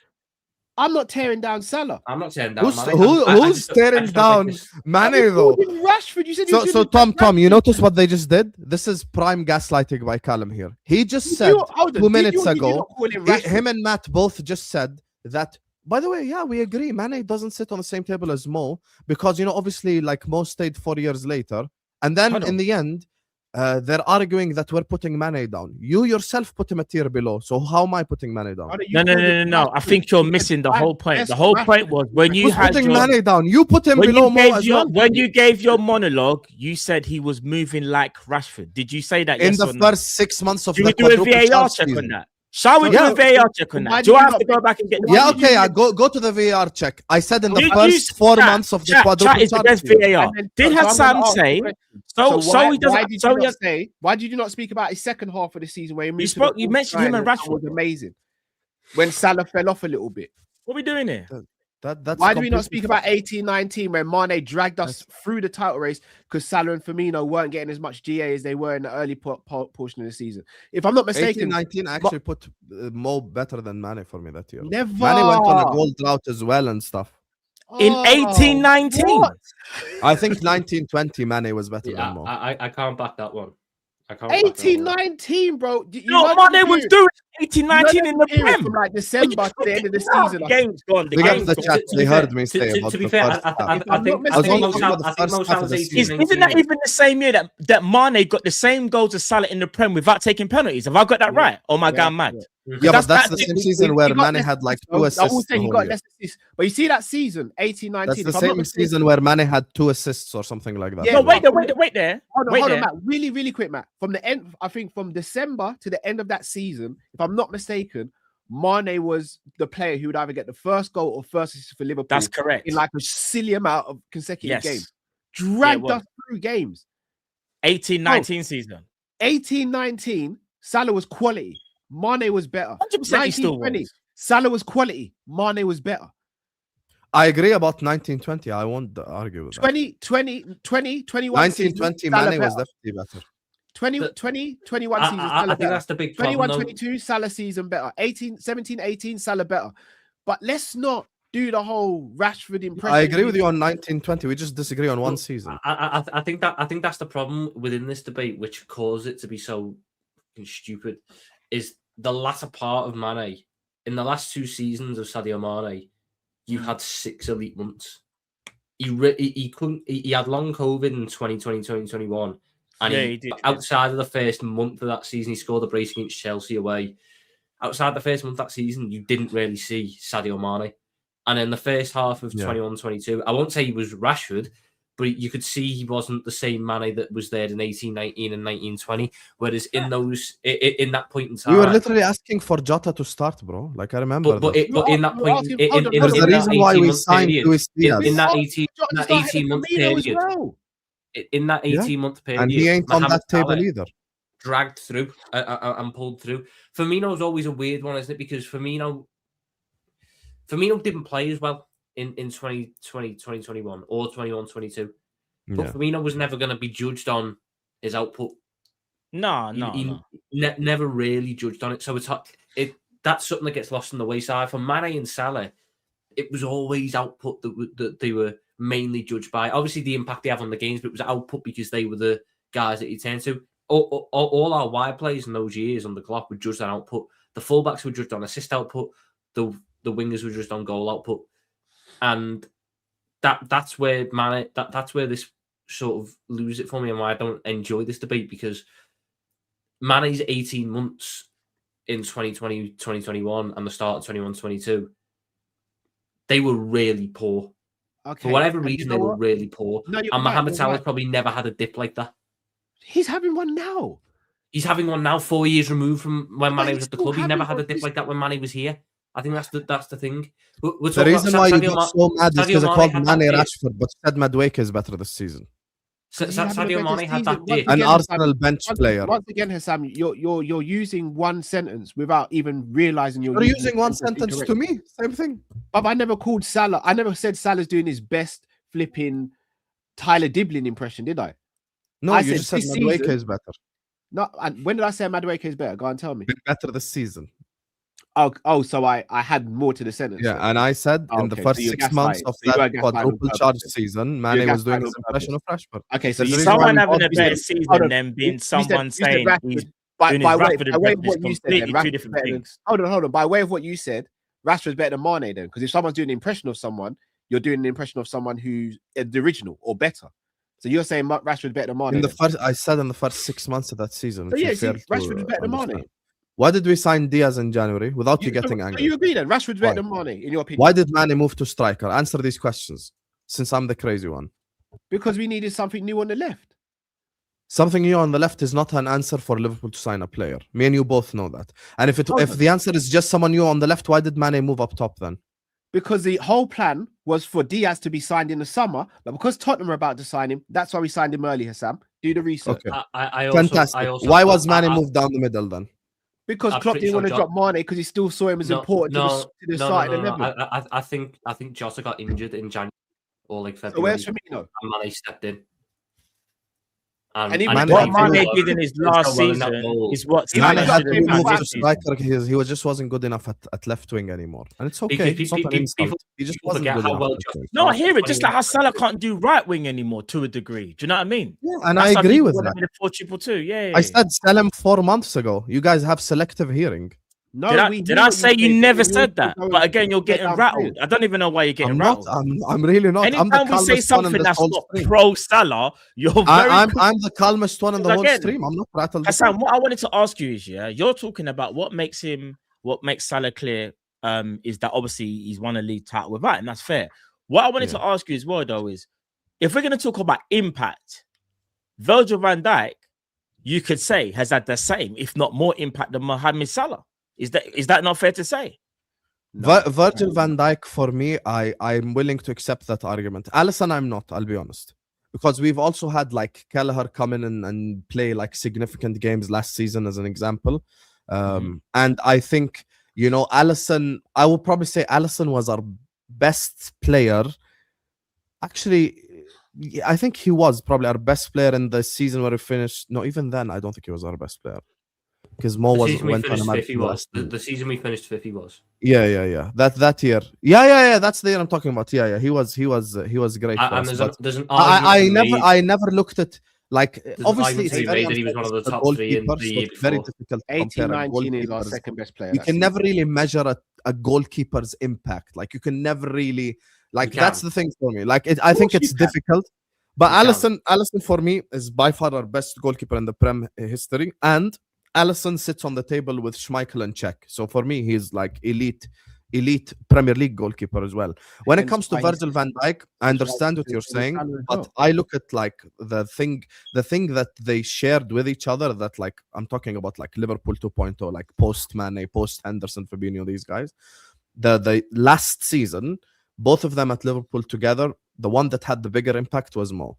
I'm not tearing down Salah. I'm not saying that. Who's Mane. who's tearing down Mane though? Rashford, you said. you So said Tom, you notice what they just did? This is prime gaslighting by Callum here. He just said hold on, 2 did minutes you or did you ago, not call him Rashford? him and Matt both just said that. By the way, yeah, we agree. Mane doesn't sit on the same table as Mo because, obviously, like Mo stayed 4 years later. And then Hold on. in the end, they're arguing that we're putting Mane down. You yourself put him a tier below. So how am I putting Mane down? Hold on, you No. called him I Rashford. think you're You missing the said whole point. best The whole Rashford. point was when you Who's had putting your, Mane down? You put him when below you Mo gave as your well. when you gave your monologue, you said he was moving like Rashford. Did you say that? In Yes the or no? first 6 months of Do the we do a quadruple VAR chance check season. on that? Shall we do Yeah. a VAR check on Why that? did Do I you have not to go make- back and get? Yeah, Why did okay, you I make- go to the VAR check. I said in the Did first you- 4 chat, months of the chat quadruple is the chance best season. VAR. And then- Did so I'm Hassan gonna ask the say? question. So why, he doesn't. why did So you he not has, say? Why did you not speak about his second half of the season where he moved to spoke- the you false mentioned him nine and Rashford. was amazing. When Salah fell off a little bit. what are we doing here? That's Why do we not completely speak about 18-19 when Mane dragged us through the title race because Salah and Firmino weren't getting as much GA as they were in the early portion of the season? If I'm not mistaken, 18-19 actually put Mo better than Mane for me that year. never. Mane went on a goal drought as well and stuff. In Oh, 18-19? what? I think 19-20 Mane was better Yeah, than Mo. I can't back that one. I can't. back that one. 18-19, bro. No, Mane was doing 18-19 in the Prem. from like December to the end of the season. The game's gone. The Big up game's the gone. chat. To They be heard fair- me say about to be the fair, first half. If I'm not I think mistaken- Mo I was Salah- talking I about think the Mo first half of Salah's the 18, season. 19. Isn't that even the same year that Mane got the same goals as Salah in the Prem without taking penalties? Have I got that right? Oh my God, mad. Yeah, but that's the He- same season where Mane had like 2 I assists. will say the he whole got year. less assists. But you see that season, 18-19. That's the if I'm not same mistaken- season where Mane had 2 assists or something like that. Yeah, No, but- wait there. Hold Wait on, there. Matt. Really, really quick, Matt. From the end, I think from December to the end of that season, if I'm not mistaken, Mane was the player who would either get the first goal or first assist for Liverpool. That's correct. In like a silly amount of consecutive Yes. games. Dragged was. us through games. 18-19 season. 18-19, Salah was quality. Mane was better. 100% he still 19-20, was. Salah was quality. Mane was better. I agree about 19-20. I won't argue with that. 21 season, 19-20 Salah Mane was better. definitely better. 21 season, I Salah think better. that's the big problem. 21-22, Salah season better. 17-18, Salah better. But let's not do the whole Rashford impression. I agree with you on 19-20. We just disagree on one season. I think that's the problem within this debate, which caused it to be so fucking stupid, is the latter part of Mane. In the last 2 seasons of Sadio Mane, you had 6 elite months. He had long COVID in 2020, 2021. And Yeah, he did. outside of the first month of that season, he scored a brace against Chelsea away. Outside the first month of that season, you didn't really see Sadio Mane. And in the first half of 21-22, I won't say he was Rashford, but you could see he wasn't the same Mane that was there in 18-19 and 19-20. Whereas in that point in time, We were literally asking for Jota to start, bro. Like I remember. but in that point, asking- in hold on, There's hold a on. reason why we 18-month signed period, Luis Diaz. in that Jota's got ahead of 18-month Firmino as period, well. in that 18-month period, and he ain't on Mohamed that table Salah either. dragged through and pulled through. Firmino's always a weird one, isn't it? Because Firmino didn't play as well in 2020, 2021 or 21-22. But Yeah. Firmino was never going to be judged on his output. No. Never really judged on it. So that's something that gets lost in the wayside. For Mané and Salah, it was always output that they were mainly judged by. Obviously, the impact they have on the games, but it was output because they were the guys that you turned to. All our wide players in those years on the clock were judged on output. The fullbacks were judged on assist output. The wingers were judged on goal output, and that's where that's where this sort of lose it for me, and why I don't enjoy this debate, because Mané's 18 months in 2020, 2021 and the start of 21-22, they were really poor. Okay. For whatever And reason, you know they were what? really poor. No, you're And right, Mohamed you're Salah's right. probably never had a dip like that. He's having one now. He's having one now, 4 years removed from when But Mané he's was at the still club. He never having had a one. dip like that when Mané was here. I think that's the thing. We're The talking reason about why you Sadio got so mad is Sadio because I Mane called had that Mané dip. Rashford, but said Madueke is better this season. Sadio Mane had that dip. An Again, Arsenal bench player. Once again, Hassam, you're using one sentence without even realizing You're using one sentence to me. Same thing. But I never called Salah. I never said Salah's doing his best flipping Tyler Diblin impression, did I? No, I you said just said this Madueke season- is better. No, and when did I say Madueke is better? Go and tell me. Been better this season. Oh, so I had more to the sentence. Yeah, then. and I said in the Okay, first so you're 6 months gaslighting. of So you that are gaslighting on quadruple purpose charge then. season, You're Mané was doing gaslighting his on impression of Rashford. Okay, so There's you a reason Someone why we having both a better did. season Hold on. than being You said- someone you said saying Rashford- he's by doing his way Rashford of what impression you is said, completely then, two Rashford's different better than- things. Hold on. By way of what you said, Rashford's better than Mane then, because if someone's doing an impression of someone, you're doing an impression of someone who's the original or better. So you're saying Rashford's better than Mane. In the then. first, I said in the first 6 months of that season. So if you yeah, fail to, Rashford is better than Mane. understand. Why did we sign Diaz in January without you getting So angry? you agree then? Rashford's better Why? than Mane, in your opinion? Why did Mané move to striker? Answer these questions, since I'm the crazy one. Because we needed something new on the left. Something new on the left is not an answer for Liverpool to sign a player. Me and you both know that. And if Hold on. the answer is just someone new on the left, why did Mané move up top then? Because the whole plan was for Diaz to be signed in the summer, but because Tottenham are about to sign him, that's why we signed him early, Hassam. Do the research. Okay, I also, fantastic. I also Why thought- was Mané I- moved down the middle then? Because I'm Klopp pretty didn't sure want to drop Mane because he still saw him as important to the starting 11. I think Jota got injured in January or like So February. where's Firmino? And Mané stepped in. And he it was- What played Mane really well. did in his He was last well in that season goal. is what He Salah might Mané have had should to have be done moved this to season. striker. He just wasn't good enough at left wing anymore. And it's okay. Because It's not an people- insult. He just people wasn't forget good how enough. well at Jota- left. No, I hear it. Just like how 21. Salah can't do right wing anymore to a degree. Do you know what I mean? Yeah, and That's I how agree people with want that. him in a 4-2-2. Yeah. I said sell him 4 months ago. You guys have selective hearing. No, Did I say you never said that? But again, you're getting rattled. I don't even know why you're getting I'm not. rattled. I'm really not. I'm the Anytime we say calmest one in something this that's whole not stream. pro Salah, you're very I'm quick. the calmest one in the Because whole again, stream. I'm not rattled. at Hassan, all. what I wanted to ask you is, yeah, you're talking about what makes Salah clear is that obviously he's won a league title with that, and that's fair. What I wanted to ask you as well, though, is if we're going to talk about impact, Virgil van Dijk, you could say, has had the same, if not more, impact than Mohamed Salah. Is that not fair to say? Virgil van Dijk, for me, I'm willing to accept that argument. Alisson, I'm not, I'll be honest. Because we've also had like Kelleher come in and play like significant games last season as an example. And I think, you know, Alisson, I would probably say Alisson was our best player. Actually, I think he was probably our best player in the season where we finished. No, even then, I don't think he was our best player. Because Mo The was season we went on a finished mad fifth, he run was. last season. The season we finished fifth, he was. Yeah. That year. Yeah. That's the year I'm talking about. Yeah. He was great. For And us, there's an I argument to be I never looked at like an obviously argument to it's be very made that he was unfair one of the for top three in goalkeepers, the so year it's very before. difficult to compare 18-19 is our goalkeepers. second best player. You that can season. never really measure a goalkeeper's impact. Like you can never really like You that's can. the thing for me. Like I think course it's you can. difficult. But You Alisson for me is by far our best goalkeeper in the Prem history, and Alisson sits on the table with Schmeichel and Cech. So for me, he's like elite Premier League goalkeeper as well. When it Hence comes to why he's- Virgil van Dijk, I understand what you're saying, but I look at like the thing that they shared with each other, that like I'm talking about like Liverpool 2.0, like post Mané, post Henderson, Fabinho, these guys. The last season, both of them at Liverpool together, the one that had the bigger impact was Mo.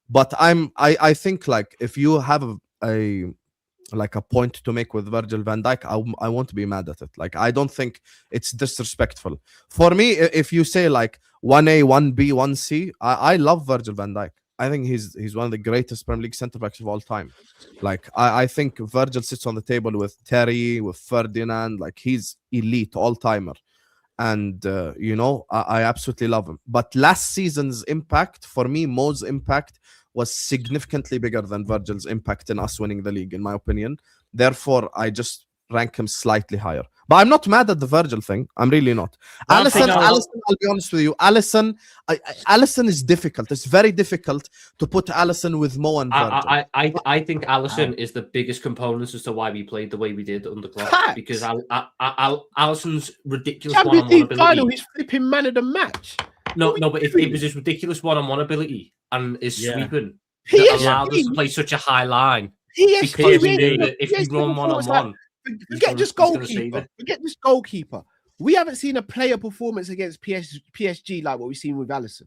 But I think like if you have a point to make with Virgil van Dijk, I won't be mad at it. Like I don't think it's disrespectful. For me, if you say like 1A, 1B, 1C, I love Virgil van Dijk. I think he's one of the greatest Premier League centre backs of all time. Like I think Virgil sits on the table with Terry, with Ferdinand. Like he's elite, all timer. And you know, I absolutely love him. But last season's impact, for me, Mo's impact was significantly bigger than Virgil's impact in us winning the league, in my opinion. Therefore, I just rank him slightly higher. But I'm not mad at the Virgil thing. I'm really not. Alisson, I'll be honest with you. Alisson is difficult. It's very difficult to put Alisson with Mo and Virgil. I think Alisson is the biggest component as to why we played the way we did under Klopp. Because Alisson's ridiculous one-on-one ability. Final, he's flipping man of the match. No, but if it was his ridiculous one-on-one ability and his sweeping that allowed us to play such a high line, because we knew that if you run one-on-one, forget this goalkeeper. Forget this goalkeeper. We haven't seen a player performance against PSG like what we've seen with Alisson.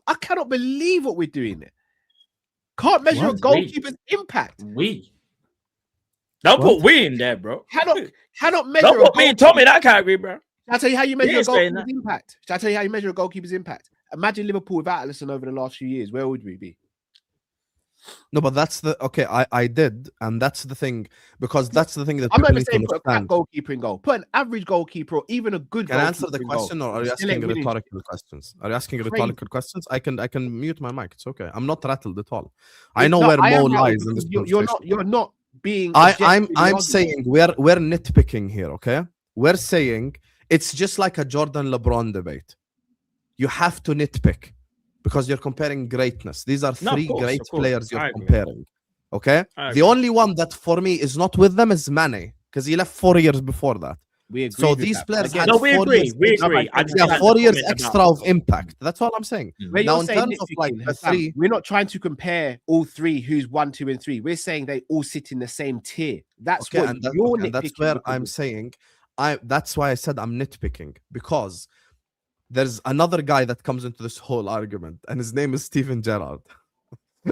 I cannot believe what we're doing there. Can't measure a goalkeeper's impact. Don't put we in there, bro. Cannot measure. Don't put me and Tommy in that category, bro. I'll tell you how you measure a goalkeeper's impact. Shall I tell you how you measure a goalkeeper's impact? Imagine Liverpool without Alisson over the last few years. Where would we be? No, but that's the I did, and that's the thing, because that's the thing that I'm not people even need to saying put a crap understand. goalkeeper in goal. Put an average goalkeeper or even a good. Can I answer the goalkeeper in question, goal. or are you asking rhetorical questions? Are you asking rhetorical questions? I can mute my mic. It's okay. I'm not rattled at all. I know where Mo lies in this conversation. You're not being. I'm saying we're nitpicking here. Okay, we're saying it's just like a Jordan LeBron debate. You have to nitpick because you're comparing greatness. These are three great players you're comparing. Okay, the only one that for me is not with them is Mané, because he left 4 years before that. We agree. So these players had we agree. We agree. Yeah, 4 years extra of impact. That's all I'm saying. Now, in terms of like the three, we're not trying to compare all three. Who's 1, 2, and 3? We're saying they all sit in the same tier. That's what you're nitpicking. That's where I'm saying. That's why I said I'm nitpicking, because there's another guy that comes into this whole argument, and his name is Steven Gerrard.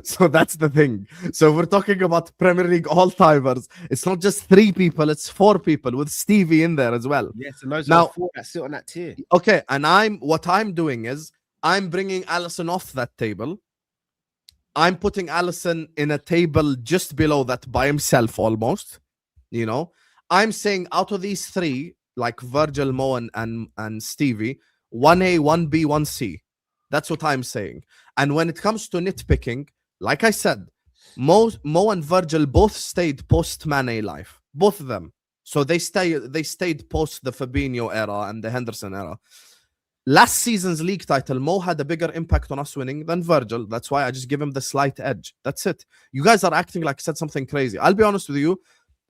So that's the thing. So we're talking about Premier League all-timers. It's not just 3 people, it's 4 people with Stevie in there as well. Yes, and those are 4 that sit on that tier. Okay, and what I'm doing is I'm bringing Alisson off that table. I'm putting Alisson in a table just below that by himself almost. You know, I'm saying out of these 3, like Virgil, Mo, and Stevie, 1A, 1B, 1C. That's what I'm saying. And when it comes to nitpicking, like I said, Mo and Virgil both stayed post Mané life, both of them. So they stayed post the Fabinho era and the Henderson era. Last season's league title, Mo had a bigger impact on us winning than Virgil. That's why I just give him the slight edge. That's it. You guys are acting like I said something crazy. I'll be honest with you.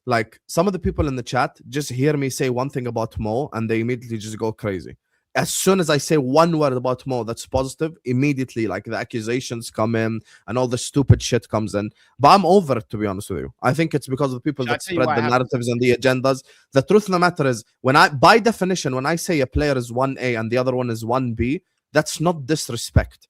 Like, some of the people in the chat just hear me say one thing about Mo and they immediately just go crazy. As soon as I say one word about Mo that's positive, immediately like the accusations come in and all the stupid shit comes in. But I'm over it, to be honest with you. I think it's because of the people that spread the narratives and the agendas. The truth of the matter is, by definition, when I say a player is 1A and the other one is 1B, that's not disrespect.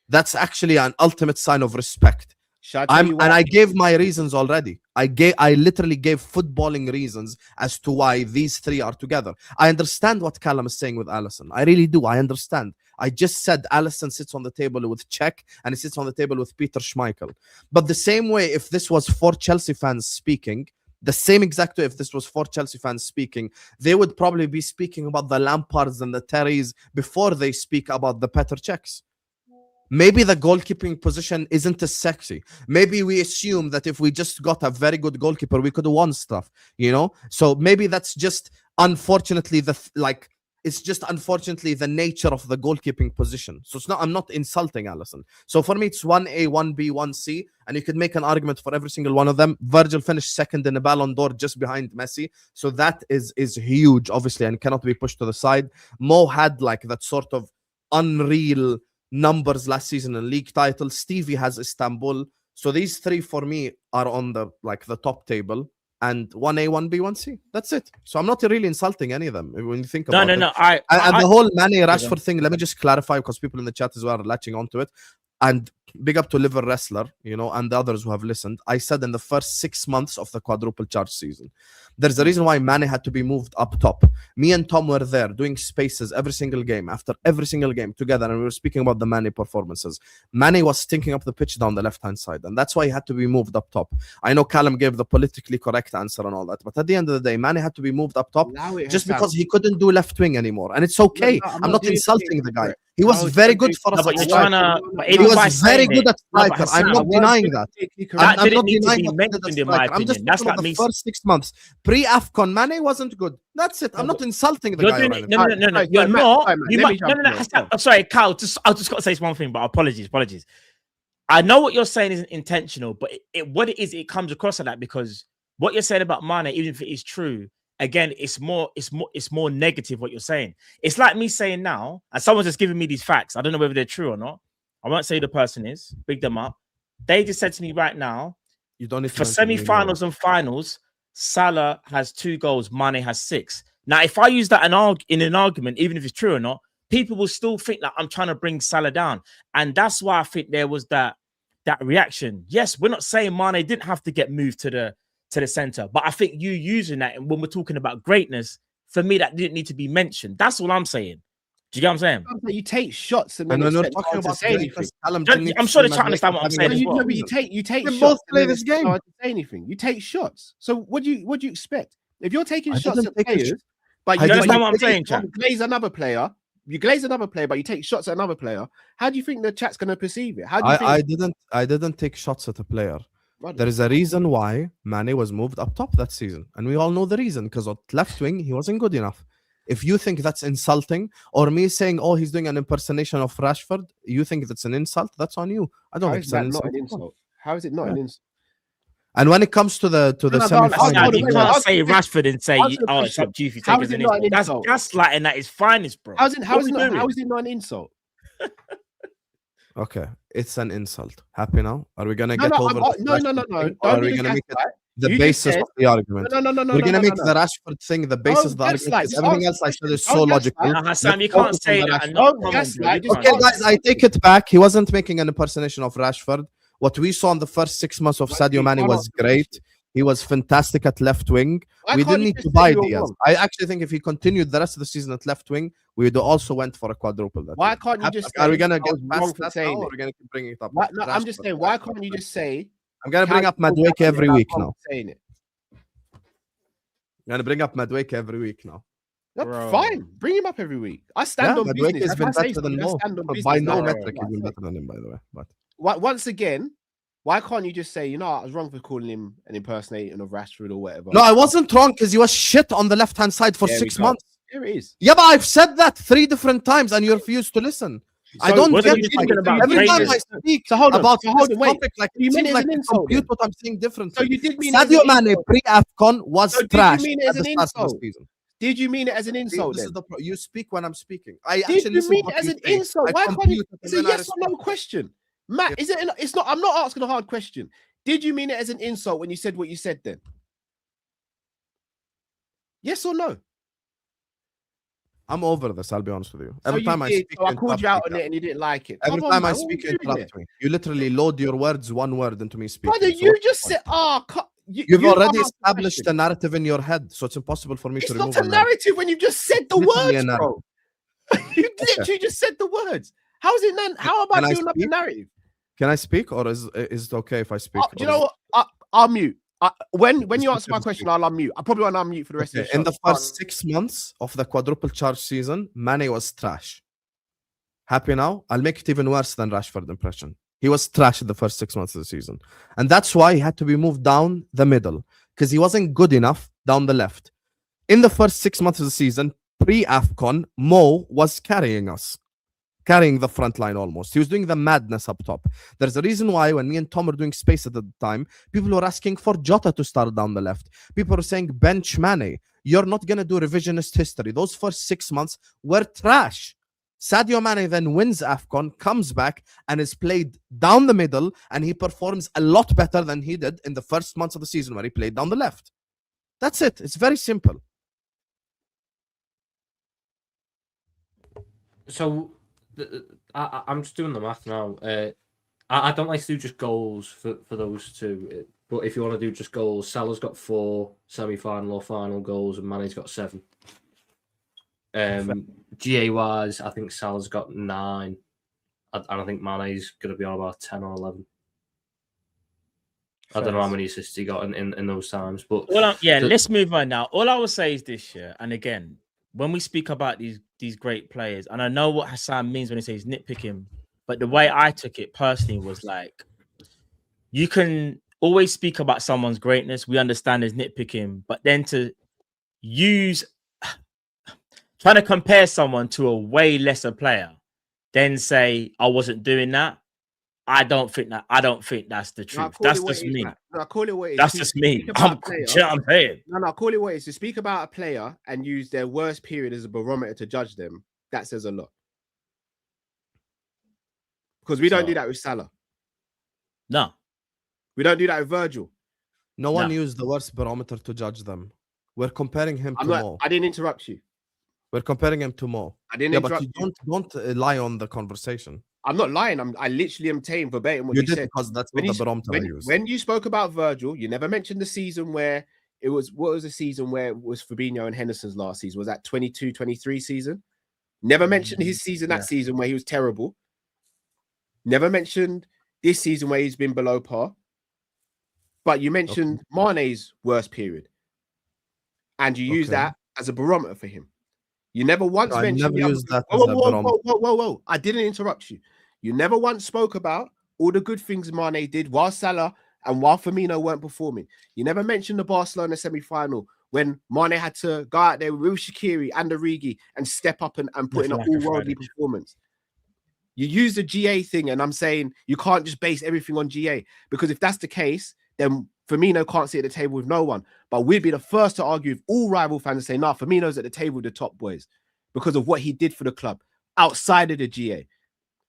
That's actually an ultimate sign of respect. I gave my reasons already. I literally gave footballing reasons as to why these 3 are together. I understand what Callum is saying with Alisson. I really do. I understand. I just said Alisson sits on the table with Cech and he sits on the table with Peter Schmeichel. But the same way, if this was 4 Chelsea fans speaking, the same exact way if this was 4 Chelsea fans speaking, they would probably be speaking about the Lampards and the Terrys before they speak about the Petr Cechs. Maybe the goalkeeping position isn't as sexy. Maybe we assume that if we just got a very good goalkeeper, we could have won stuff, you know? So maybe that's just unfortunately it's just unfortunately the nature of the goalkeeping position. So I'm not insulting Alisson. So for me, it's 1A, 1B, 1C, and you could make an argument for every single one of them. Virgil finished second in the Ballon d'Or just behind Messi. So that is huge, obviously, and cannot be pushed to the side. Mo had like that sort of unreal numbers last season in league title. Stevie has Istanbul. So these 3 for me are on the top table, and 1A, 1B, 1C. That's it. So I'm not really insulting any of them when you think about it. No. The whole Mané Rashford thing, let me just clarify, because people in the chat as well are latching onto it. And big up to Liver Wrestler, you know, and the others who have listened. I said in the first 6 months of the quadruple charge season, there's a reason why Mané had to be moved up top. Me and Tom were there doing spaces every single game, after every single game together, and we were speaking about the Mané performances. Mané was stinking up the pitch down the left-hand side, and that's why he had to be moved up top. I know Callum gave the politically correct answer and all that, but at the end of the day, Mané had to be moved up top just because he couldn't do left wing anymore. And it's okay. I'm not insulting the guy. He was very good for us. But you're at trying striker. to. He was very good at striker. Hassan, I'm not denying that. That I'm didn't not need to denying be that he did mentioned, at in my striker. I'm just opinion. That's talking like about me. the first 6 months. Pre-AFCON, Mane wasn't good. That's it. I'm not insulting the You're guy. doing or it. anything. No. You're not. You might. No. Hassan, I'm sorry, Cal. I just got to say one thing, but apologies. I know what you're saying isn't intentional, but what it is, it comes across like that because what you're saying about Mane, even if it is true, again, it's more negative what you're saying. It's like me saying now, and someone's just giving me these facts. I don't know whether they're true or not. I won't say who the person is. Big them up. They just said to me right now, You don't need to for mention me semi-finals and finals, Salah has 2 goals, Mane has 6. Now, if I use that in an argument, even if it's true or not, people will still think that I'm trying to bring Salah down. And that's why I think there was that reaction. Yes, we're not saying Mane didn't have to get moved to the center, but I think you using that, and when we're talking about greatness, for me, that didn't need to be mentioned. That's all I'm saying. Do you get what I'm saying? You take shots and then when we're expect talking no one to about say anything. I'm sure they're trying to understand what I'm saying as well. No, but you take We shots. both play and then this expect game. no one to say anything. You take shots. So what do you expect? If you're taking I shots didn't at take a players, shot. but I you didn't- understand what I'm saying, chat. glaze another player. You glaze another player, but you take shots at another player. How do you think the chat's going to perceive it? How do you think? I didn't take shots at a player. Brother, There is a reason why Mane was moved up top that season, and we all know the reason. Because at left wing he wasn't good enough. If you think that's insulting, or me saying, "Oh, he's doing an impersonation of Rashford," you think that's an insult? That's on you. I don't how think is it's an that not insult. an insult? How is it not an insult? And when it comes to the No, semi-final, You can't say answer Rashford and say, answer the "Oh, it's question. up to you if you How take is it as it an not an insult." That's insult? gaslighting at its finest, bro. How is it What we doing? not an insult? okay, it's an insult. Happy now? Are we gonna No, get no, over? I'm- the no, no, Rashford no, no. thing, or Don't are we do the gonna make it gaslight. the You just basis said- of the argument? No. We're gonna make the Rashford thing the basis of the argument. gaslight. Because Just everything answer else I said is the so question. logical. Don't Now, Hassan, Let's you can't focus on say the that Rashford. and not Don't come on, gaslight. bro. Okay, guys, I take it back. He wasn't making an impersonation of Rashford. What we saw in the first 6 months of Why Sadio do you Mane can't was answer the great. question? He was fantastic at left wing. Why We can't didn't you need just to say buy you were Diaz. wrong? I actually think if he continued the rest of the season at left wing, we would also went for a quadruple. That Why year. can't you just Are say we gonna I get was wrong past for that saying now, or it? are we gonna keep bringing it up? No, I'm just saying, why can't you just say? I'm gonna bring up Madueke every week now. Saying it. I'm gonna bring up Madueke every week now. That's Bro. fine. Bring him up every week. I stand on Madueke business. has If been I say better than something, I Mo. stand on business. By no Like, metric, he's been better than him, by the way. But once again, why can't you just say, I was wrong for calling him an impersonator of Rashford or whatever? no, I wasn't wrong because he was shit on the left-hand side for There we 6 go. months. Here it is. Yeah, but I've said that 3 different times and you refuse to listen. I So don't what get are you it. talking about Every time I greatness? speak So hold on, about so hold this on, wait. topic, like You it mean seems it as like an you insult compute then? what I'm saying differently. So you did mean it as Sadio an Mane insult. pre-AFCON was So did you trash mean it as at an the start of insult? the season. Did you mean it as an See, insult this then? is you speak when I'm speaking. I Did actually you listen mean to what it as you an say. insult? I Why can't compute you? it It's and a then I yes or no respond. question. Matt, is it? It's not. I'm not asking a hard question. Did you mean it as an insult when you said what you said then? Yes or no? I'm over this, I'll be honest with you. So Every you time I did, speak, so I you called you out interrupt on me. it and you didn't like it. Every Come on, time I man, what speak, are you doing interrupt me. You literally load your words, one word, into me speaking. Brother, So you what's the just point? said, You've you already asked the established question. a narrative in your head, so it's impossible for me It's to not remove a a narrative. narrative when you just said the Literally a words, bro. You literally just said the words. How is it then? How am I Can I building up the speak? narrative? Can I speak, or is it okay if I speak? Do you know what? I'll mute. When you answer my question, I'll unmute. I probably won't unmute for the rest of the show. In the first 6 months of the quadruple charge season, Mane was trash. Happy now? I'll make it even worse than Rashford impression. He was trash in the first 6 months of the season. And that's why he had to be moved down the middle, because he wasn't good enough down the left. In the first 6 months of the season, pre-AFCON, Mo was carrying us. Carrying the front line almost. He was doing the madness up top. There's a reason why when me and Tom were doing space at the time, people were asking for Jota to start down the left. People were saying bench Mane. You're not going to do revisionist history. Those first 6 months were trash. Sadio Mane then wins AFCON, comes back and is played down the middle, and he performs a lot better than he did in the first months of the season where he played down the left. That's it. It's very simple. So I'm just doing the math now. I don't like to do just goals for those two, but if you want to do just goals, Salah's got 4 semi-final or final goals, and Mane's got 7. GA wise, I think Salah's got 9, and I think Mane's going to be on about 10 or 11. I don't know how many assists he got in those times, but Let's move on now. All I will say is this year, and again, when we speak about these these great players, and I know what Hassan means when he says nitpicking, but the way I took it personally was like, you can always speak about someone's greatness. We understand there's nitpicking, but then to use trying to compare someone to a way lesser player, then say I wasn't doing that. I don't think that's the truth. That's just me. No, I call it what it is. That's just me. I'm saying. No, I call it what it is. To speak about a player and use their worst period as a barometer to judge them, that says a lot. Because we don't do that with Salah. No. We don't do that with Virgil. No one used the worst barometer to judge them. We're comparing him to Mo. I didn't interrupt you. We're comparing him to Mo. I didn't interrupt you. Don't lie on the conversation. I'm not lying. I literally am saying verbatim what you said. Because that's what the barometer I used. When you spoke about Virgil, you never mentioned the season where it was. What was the season where it was Fabinho and Henderson's last season? Was that 22-23 season? Never mentioned his season, that season where he was terrible. Never mentioned this season where he's been below par. But you mentioned Mane's worst period. And you use that as a barometer for him. You never once mentioned... I never used that as a barometer. Whoa. I didn't interrupt you. You never once spoke about all the good things Mane did while Salah and while Firmino weren't performing. You never mentioned the Barcelona semi-final when Mane had to go out there with Shaqiri and Origi and step up and put in an all-worldly performance. You use the GA thing, and I'm saying you can't just base everything on GA, because if that's the case, then Firmino can't sit at the table with no one. But we'd be the first to argue with all rival fans and say, nah, Firmino's at the table with the top boys because of what he did for the club outside of the GA.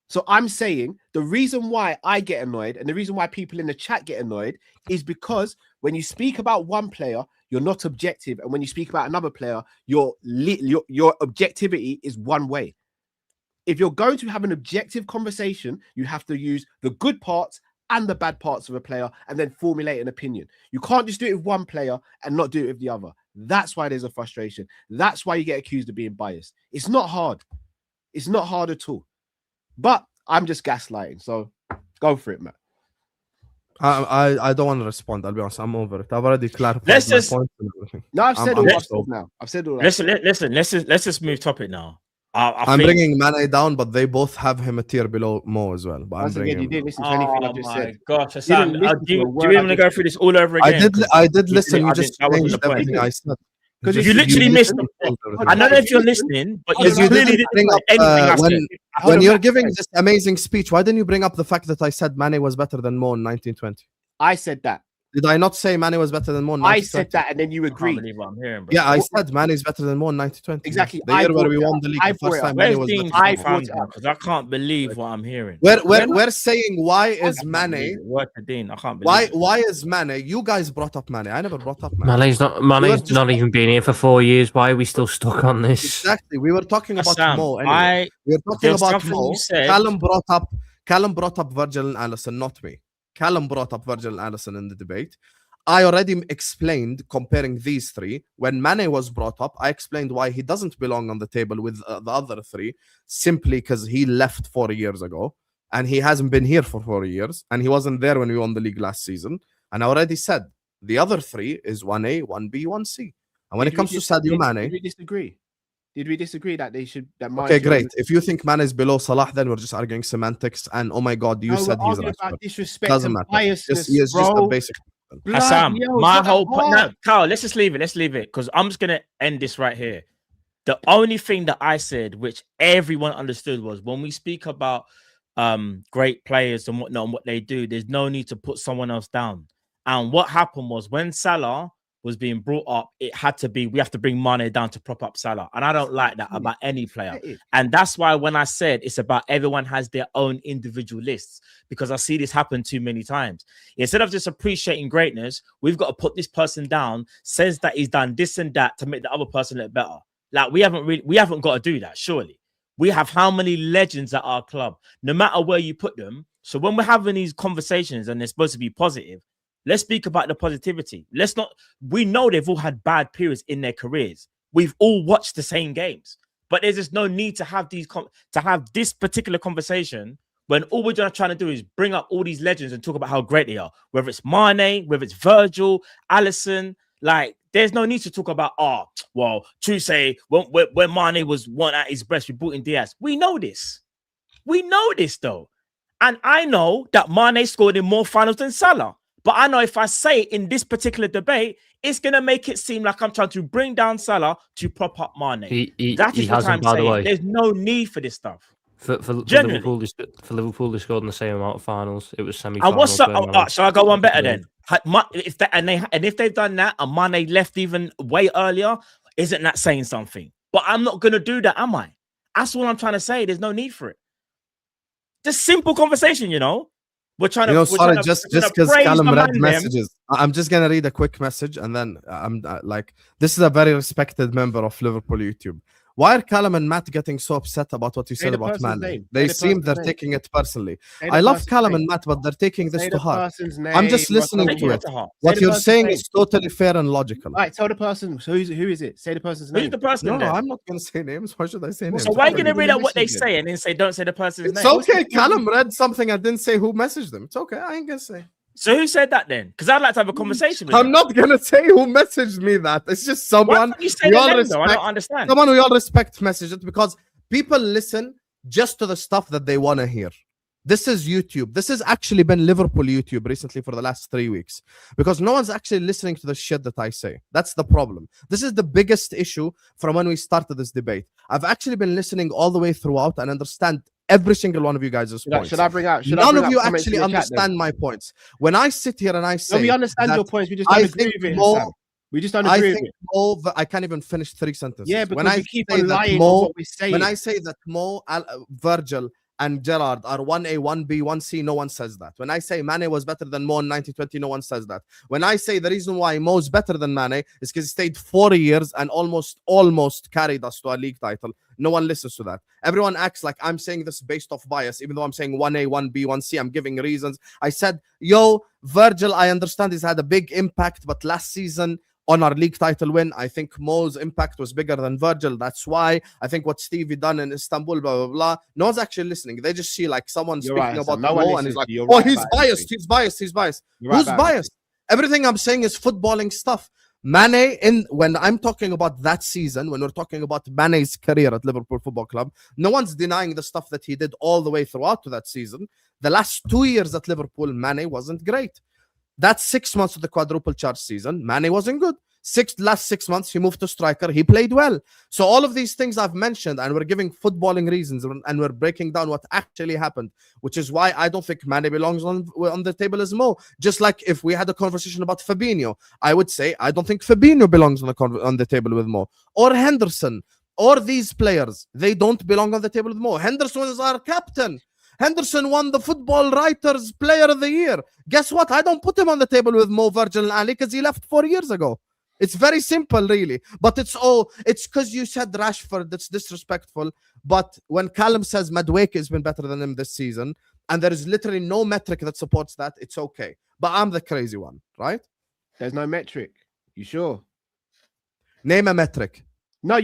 So I'm saying the reason why I get annoyed and the reason why people in the chat get annoyed is because when you speak about one player, you're not objective. And when you speak about another player, your objectivity is one way. If you're going to have an objective conversation, you have to use the good parts and the bad parts of a player and then formulate an opinion. You can't just do it with one player and not do it with the other. That's why there's a frustration. That's why you get accused of being biased. It's not hard. It's not hard at all. But I'm just gaslighting. So go for it, Matt. I don't want to respond. I'll be honest. I'm over it. I've already clarified my points and everything. No, I've said all that stuff now. I've said all that. Listen. Let's just move topic now. I'm bringing Mané down, but they both have him a tier below Mo as well. But I'm bringing you didn't listen to anything I just said. Oh my gosh, Hassan, do you want to go through this all over again? I did listen. You just changed everything I said. Because you literally missed it. I don't know if you're listening, but you clearly didn't bring up anything. When you're giving this amazing speech, why didn't you bring up the fact that I said Mané was better than Mo in 1920? I said that. Did I not say Mané was better than Mo in 1920? I said that, and then you agreed. I can't believe what I'm hearing, bro. Yeah, I said Mané is better than Mo in 1920. Exactly. The year where we won the league the first time. Mané was better. Because I can't believe what I'm hearing. We're saying why is Mané? I can't believe. Why is Mané? You guys brought up Mané. I never brought up Mané. Mané's not even been here for 4 years. Why are we still stuck on this? Exactly. We were talking about Mo. Anyway. We were talking about Mo. Callum brought up Virgil and Alisson, not me. Callum brought up Virgil and Alisson in the debate. I already explained comparing these three. When Mané was brought up, I explained why he doesn't belong on the table with the other three, simply because he left 4 years ago and he hasn't been here for 4 years and he wasn't there when we won the league last season. And I already said the other three is 1A, 1B, 1C. And when it comes to Sadio Mané... Did we disagree that they should... Okay, great. If you think Mané is below Salah, then we're just arguing semantics and, oh my God, you said he's right. Disrespect doesn't matter. Biasness, he is just a basic... Assam, my whole point. No, Carl, let's just leave it. Let's leave it because I'm just gonna end this right here. The only thing that I said, which everyone understood, was when we speak about great players and whatnot and what they do, there's no need to put someone else down. And what happened was when Salah was being brought up, it had to be, we have to bring Mané down to prop up Salah. And I don't like that about any player. And that's why when I said it's about everyone has their own individual lists, because I see this happen too many times. Instead of just appreciating greatness, we've got to put this person down, says that he's done this and that to make the other person look better. Like we haven't got to do that, surely. We have how many legends at our club, no matter where you put them. So when we're having these conversations and they're supposed to be positive, let's speak about the positivity. We know they've all had bad periods in their careers. We've all watched the same games, but there's just no need to have this particular conversation when all we're trying to do is bring up all these legends and talk about how great they are. Whether it's Mané, whether it's Virgil, Alisson, like there's no need to talk about, Tuesday, when Mane was one at his best, we brought in Diaz. We know this. We know this, though. And I know that Mane scored in more finals than Salah. But I know if I say it in this particular debate, it's going to make it seem like I'm trying to bring down Salah to prop up Mane. That is what I'm saying. There's no need for this stuff. For Liverpool, they scored in the same amount of finals. It was semi-finals. So I got one better then. If they've done that and Mane left even way earlier, isn't that saying something? But I'm not going to do that, am I? That's all I'm trying to say. There's no need for it. Just simple conversation, We're trying to. Sorry, just because Callum read messages, I'm just gonna read a quick message, and then I'm this is a very respected member of Liverpool YouTube. Why are Callum and Matt getting so upset about what you said about Mané? They seem they're taking it personally. I love Callum and Matt, but they're taking this to heart. I'm just listening to it. What you're saying is totally fair and logical. All right, tell the person who is it? Say the person's name. Who's the person? No, I'm not going to say names. Why should I say names? So why are you going to read out what they say and then say don't say the person's name? It's okay. Callum read something. I didn't say who messaged them. It's okay. I ain't going to say. So who said that then? Because I'd like to have a conversation with I'm not going to say who messaged me that. It's just someone we all respect. I don't understand. Someone we all respect messaged it because people listen just to the stuff that they want to hear. This is YouTube. This has actually been Liverpool YouTube recently for the last 3 weeks because no one's actually listening to the shit that I say. That's the problem. This is the biggest issue from when we started this debate. I've actually been listening all the way throughout and understand every single one of you guys' points. Should I bring out? None of you actually understand my points. When I sit here and I say, no, we understand your points. We just don't agree with it. We just don't agree with it. I can't even finish 3 sentences. Yeah, because when I keep on lying on what we say. When I say that Virgil and Gerrard are 1A, 1B, 1C, no one says that. When I say Mané was better than Mo in 1920, no one says that. When I say the reason why Mo's better than Mané is because he stayed 4 years and almost carried us to a league title, no one listens to that. Everyone acts like I'm saying this based off bias, even though I'm saying 1A, 1B, 1C. I'm giving reasons. I said, Virgil, I understand he's had a big impact, but last season on our league title win, I think Mo's impact was bigger than Virgil. That's why I think what Stevie done in Istanbul, blah, blah, blah. No one's actually listening. They just see like someone speaking about Mo and he's like, he's biased. He's biased. Who's biased? Everything I'm saying is footballing stuff. Mané, when I'm talking about that season, when we're talking about Mané's career at Liverpool Football Club, no one's denying the stuff that he did all the way throughout to that season. The last 2 years at Liverpool, Mané wasn't great. That's 6 months of the quadruple charge season. Mané wasn't good. Last 6 months, he moved to striker. He played well. So all of these things I've mentioned, and we're giving footballing reasons, and we're breaking down what actually happened, which is why I don't think Mané belongs on the table as Mo. Just like if we had a conversation about Fabinho, I would say I don't think Fabinho belongs on the table with Mo. Or Henderson, or these players. They don't belong on the table with Mo. Henderson is our captain. Henderson won the Football Writers Player of the Year. Guess what? I don't put him on the table with Mo, Virgil and Ali because he left 4 years ago. It's very simple, really. But it's because you said Rashford. That's disrespectful. But when Callum says Madueke has been better than him this season, and there is literally no metric that supports that, it's okay. But I'm the crazy one, right? There's no metric. You sure? Name a metric. No.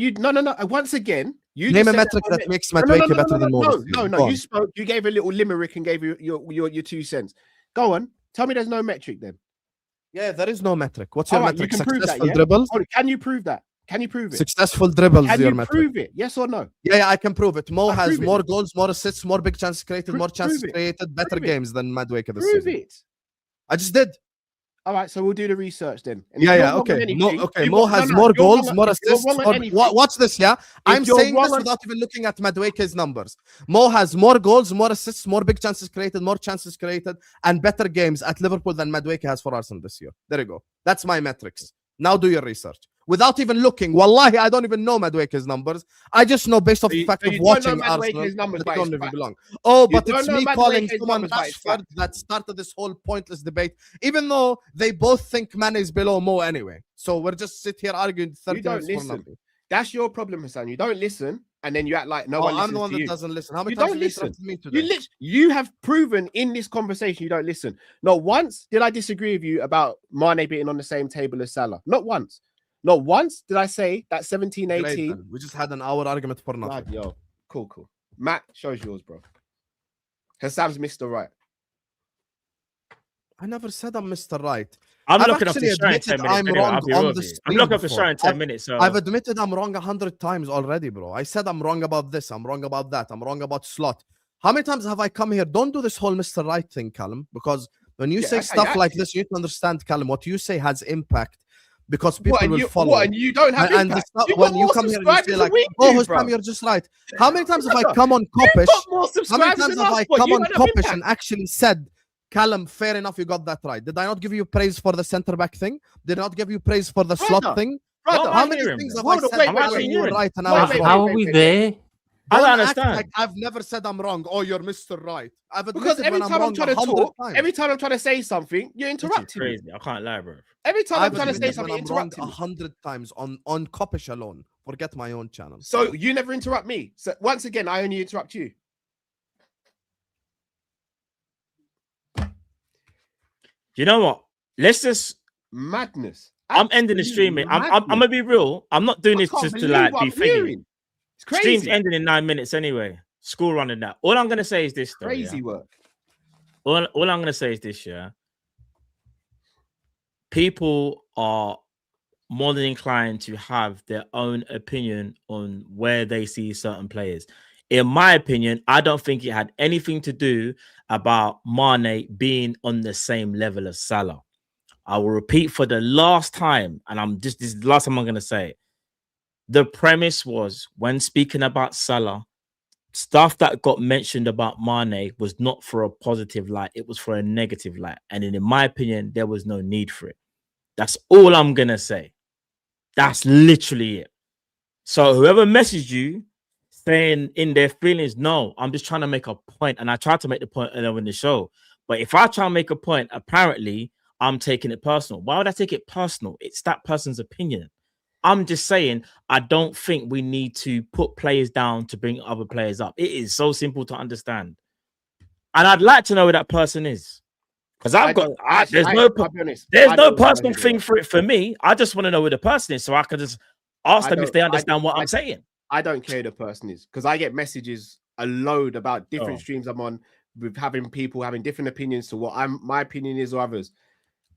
Once again, you name a metric that makes Madueke better than Mo. No. You spoke. You gave a little limerick and gave your 2 cents. Go on. Tell me there's no metric then. Yeah, there is no metric. What's your metric? You Successful dribbles? Can you prove that? Can you prove it? Successful dribbles is your metric. Can you prove it? Yes or no? Yeah, I can prove it. Mo has more goals, more assists, more big chances created, more chances created, better games than Madueke this season. Prove it. I just did. All right, so we'll do the research then. Okay. Mo has more goals, more assists. Watch this, yeah? I'm saying this without even looking at Madueke's numbers. Mo has more goals, more assists, more big chances created, more chances created, and better games at Liverpool than Madueke has for Arsenal this year. There you go. That's my metrics. Now do your research. Without even looking, wallahi, I don't even know Madueke's numbers. I just know based off the fact of watching Arsenal that they don't even belong. Oh, but it's me calling someone Rashford that started this whole pointless debate, even though they both think Mané is below Mo anyway. So we're just sit here arguing 30 minutes for nothing. That's your problem, Hassan. You don't listen, and then you act like no one listens. I'm the one that doesn't listen. How many you times don't listen. Me today? You have proven in this conversation you don't listen. Not once did I disagree with you about Mané being on the same table as Salah. Not once. Not once did I say that 17-18. We just had an hour argument for nothing. Right, yo, cool. Matt, shows yours, bro. Hassan's Mr. Right. I never said I'm Mr. Right. I'm I've looking up actually the show in admitted 10 minutes. I'm Anyway, wrong I'll be on real with the you. I'm stream looking up the before. show in 10 minutes. So I've admitted I'm wrong 100 times already, bro. I said I'm wrong about this. I'm wrong about that. I'm wrong about slot. How many times have I come here? Don't do this whole Mr. Right thing, Callum, because when you say that's how you stuff like act. this, you need to understand, Callum, what you say has impact because people What, and will you, follow. what, and you don't have And the impact? stuff, You've when got you more come here and you subscribers say than like, we "Oh, do, Hosam, bro. you're just right." How many times have I Brother, come on You've Kopish? got more How many subscribers times than have us, I but come you on don't have Kopish impact. and actually said, "Callum, fair enough, you got that right"? Did I not give you praise for the centre back thing? Did I not give you praise for the slot Brother, thing? Brother, How I'm many hearing, things bro. have Hold I on, said? wait, I'm wait, actually wait. You were hearing. right and I Wait, was wait, wrong. How wait, are we wait. there? I don't Don't act understand. like I've never said I'm wrong or you're Mr. Right. I've Because admitted every when I'm time I'm wrong trying to 100 talk, times. every time I'm trying to say something, you're This is interrupting me. crazy. I can't lie, bro. Every time I'm I've trying to say admitted when something, I'm wrong interrupting me. 100 times on Kopish alone. Forget my own channel. So you never interrupt me. So once again, I only interrupt you. You know what? Let's just. Madness. I'm ending the stream, mate. I'm gonna be real. I'm not doing I this can't just to believe like what be I'm thingy. hearing. It's Stream's crazy. ending in 9 minutes anyway. School running that. All I'm gonna say is this, though, Crazy yeah? work. All I'm gonna say is this, yeah. People are more than inclined to have their own opinion on where they see certain players. In my opinion, I don't think it had anything to do about Mané being on the same level as Salah. I will repeat for the last time, and this is the last time I'm going to say it. The premise was when speaking about Salah, stuff that got mentioned about Mané was not for a positive light, it was for a negative light. And in my opinion, there was no need for it. That's all I'm going to say. That's literally it. So whoever messaged you saying in their feelings, no, I'm just trying to make a point, and I tried to make the point earlier in the show. But if I try and make a point, apparently I'm taking it personal. Why would I take it personal? It's that person's opinion. I'm just saying I don't think we need to put players down to bring other players up. It is so simple to understand, and I'd like to know who that person is. Because I'll be honest, there's no personal thing for it for me. I just want to know who the person is so I can just ask them if they understand what I'm saying. I don't care who the person is because I get messages a load about different streams I'm on with having people having different opinions to what my opinion is or others.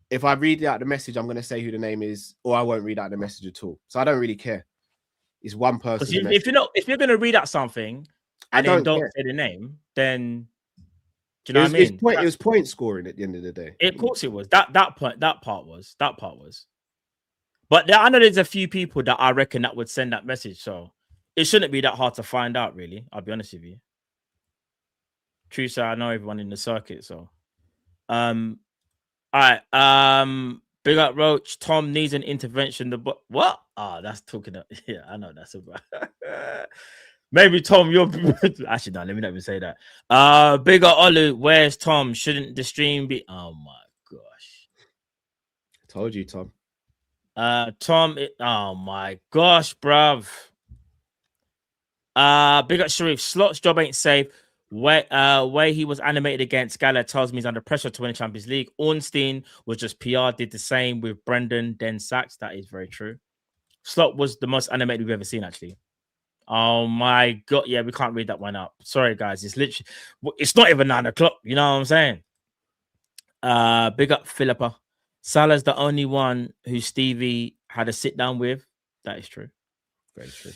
If I read out the message, I'm going to say who the name is, or I won't read out the message at all. So I don't really care. It's one person. If you're going to read out something and then don't say the name, then do you know what I mean? It was point scoring at the end of the day. Of course it was. That part was. But I know there's a few people that I reckon that would send that message, so it shouldn't be that hard to find out, really. I'll be honest with you. True, sir. I know everyone in the circuit, so. All right. Big up, Roach. Tom needs an intervention. What? That's talking. Yeah, I know that's about. Maybe Tom, you're actually no. Let me not even say that. Big up, Olu. Where's Tom? Shouldn't the stream be? Oh my gosh. Told you, Tom. Tom. Oh my gosh, bruv. Big up, Sharif. Slot's job ain't safe. Way he was animated against Gala tells me he's under pressure to win the Champions League. Ornstein was just PR, did the same with Brendan, then Sachs. That is very true. Slot was the most animated we've ever seen, actually. Oh my god, yeah, we can't read that one up. Sorry, guys. It's literally, it's not even 9 o'clock. You know what I'm saying? Big up Philippa. Salah's the only one who Stevie had a sit down with. That is true. Very true.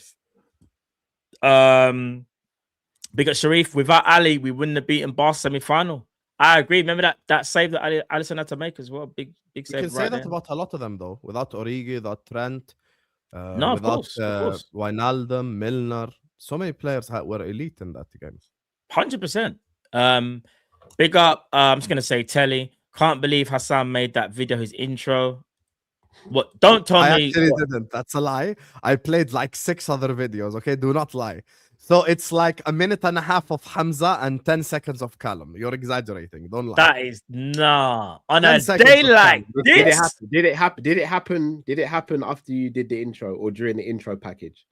Big up Sharif. Without Ali, we wouldn't have beaten Barca semi-final. I agree. Remember that save that Alisson had to make as well. Big save. You can say that about a lot of them, though. Without Origi, without Trent, no, without of course. Wijnaldum, Milner. So many players were elite in that game. 100%. Big up. I'm just gonna say Telly. Can't believe Hassan made that video his intro. What? Don't tell me. I actually didn't. That's a lie. I played like 6 other videos. Okay, do not lie. So it's like a minute and a half of Hamza and 10 seconds of Callum. You're exaggerating. Don't lie. That is on a day like this. Did it happen after you did the intro or during the intro package?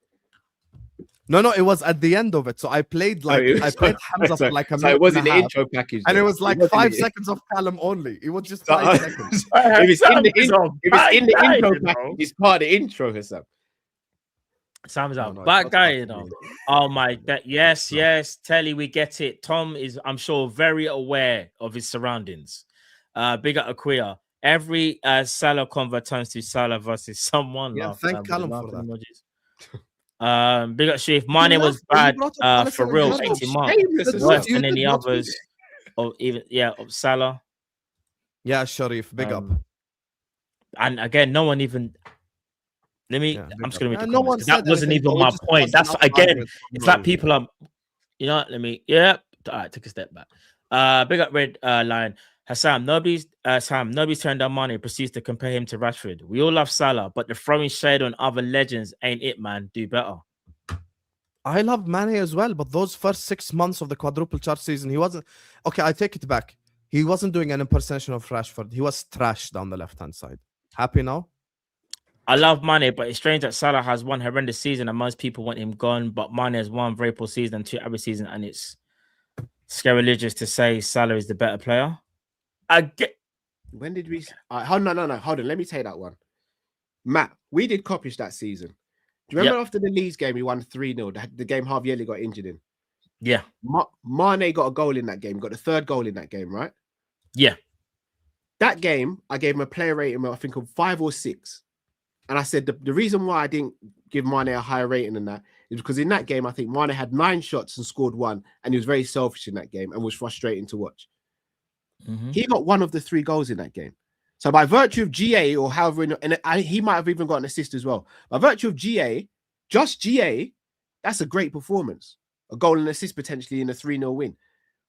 No, it was at the end of it. So I played Hamza for like a minute. So it wasn't and a the half, intro package, and it was like 5 seconds of Callum only. It was just 5 seconds. If it's in the intro package, it's part of the intro, Hassan. Sam's out. Bad guy, you know. Oh my god. Yes. Telly, we get it. Tom is, I'm sure, very aware of his surroundings. Big up Aquia. Every Salah convert turns to Salah versus someone. Yeah, Laugh, thank with the Callum for laughing that. emojis. Big up Chief. Mane was bad for real, 80 mark. Worse than any others. Or even of Salah. Yeah, Sharif, big up. And again, no one even. I'm just gonna read the comments. That wasn't even my point. That's again, it's like people are. You know what? All right, take a step back. Big up Red Lion. Hassan, nobody's turned down Mane, proceeds to compare him to Rashford. We all love Salah, but the throwing shade on other legends ain't it, man. Do better. I love Mane as well, but those first 6 months of the quadruple chart season, he wasn't. Okay, I take it back. He wasn't doing an impersonation of Rashford. He was trash down the left-hand side. Happy now? I love Mane, but it's strange that Salah has one horrendous season and most people want him gone, but Mane has one very poor season and 2 average season, and it's scary-religious to say Salah is the better player. When did we? Hold on. Let me take that one. Matt, we did Kop-Ish that season. Do you remember after the Leeds game, we won 3-0? The game Harvey got injured in. Yeah. Mane got a goal in that game. Got the 3rd goal in that game, right? Yeah. That game, I gave him a player rating, I think, of 5 or 6. And I said the reason why I didn't give Mane a higher rating than that is because in that game, I think Mane had 9 shots and scored 1. And he was very selfish in that game and was frustrating to watch. He got 1 of the 3 goals in that game. So by virtue of GA or however, he might have even got an assist as well. By virtue of GA, just GA, that's a great performance. A goal and assist potentially in a 3-0 win.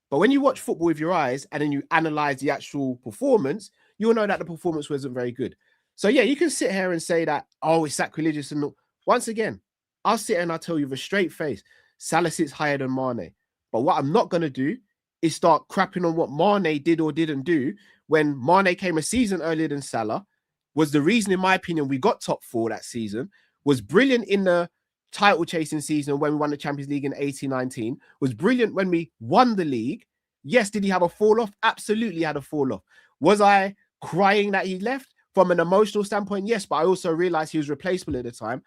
But when you watch football with your eyes and then you analyze the actual performance, you'll know that the performance wasn't very good. So yeah, you can sit here and say that, oh, it's sacrilegious. And once again, I'll sit here and I'll tell you with a straight face, Salah sits higher than Mane. But what I'm not going to do is start crapping on what Mane did or didn't do when Mane came a season earlier than Salah, was the reason, in my opinion, we got top 4 that season, was brilliant in the title chasing season when we won the Champions League in 18-19, was brilliant when we won the league. Yes, did he have a fall off? Absolutely had a fall off. Was I crying that he left? From an emotional standpoint, yes, but I also realized he was replaceable at the time.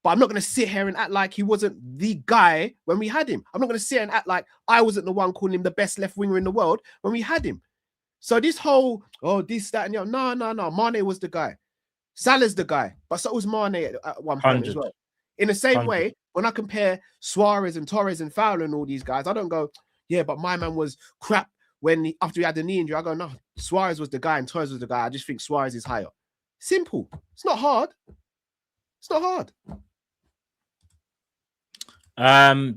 But I'm not going to sit here and act like he wasn't the guy when we had him. I'm not going to sit here and act like I wasn't the one calling him the best left winger in the world when we had him. So this whole, this, that, and the other, no. Mane was the guy. Salah's the guy. But so was Mane at one point 100. as well. In the same 100. way, when I compare Suarez and Torres and Fowler and all these guys, I don't go, yeah, but my man was crap after he had the knee injury. I go, no, Suarez was the guy and Torres was the guy. I just think Suarez is higher. Simple. It's not hard. It's not hard.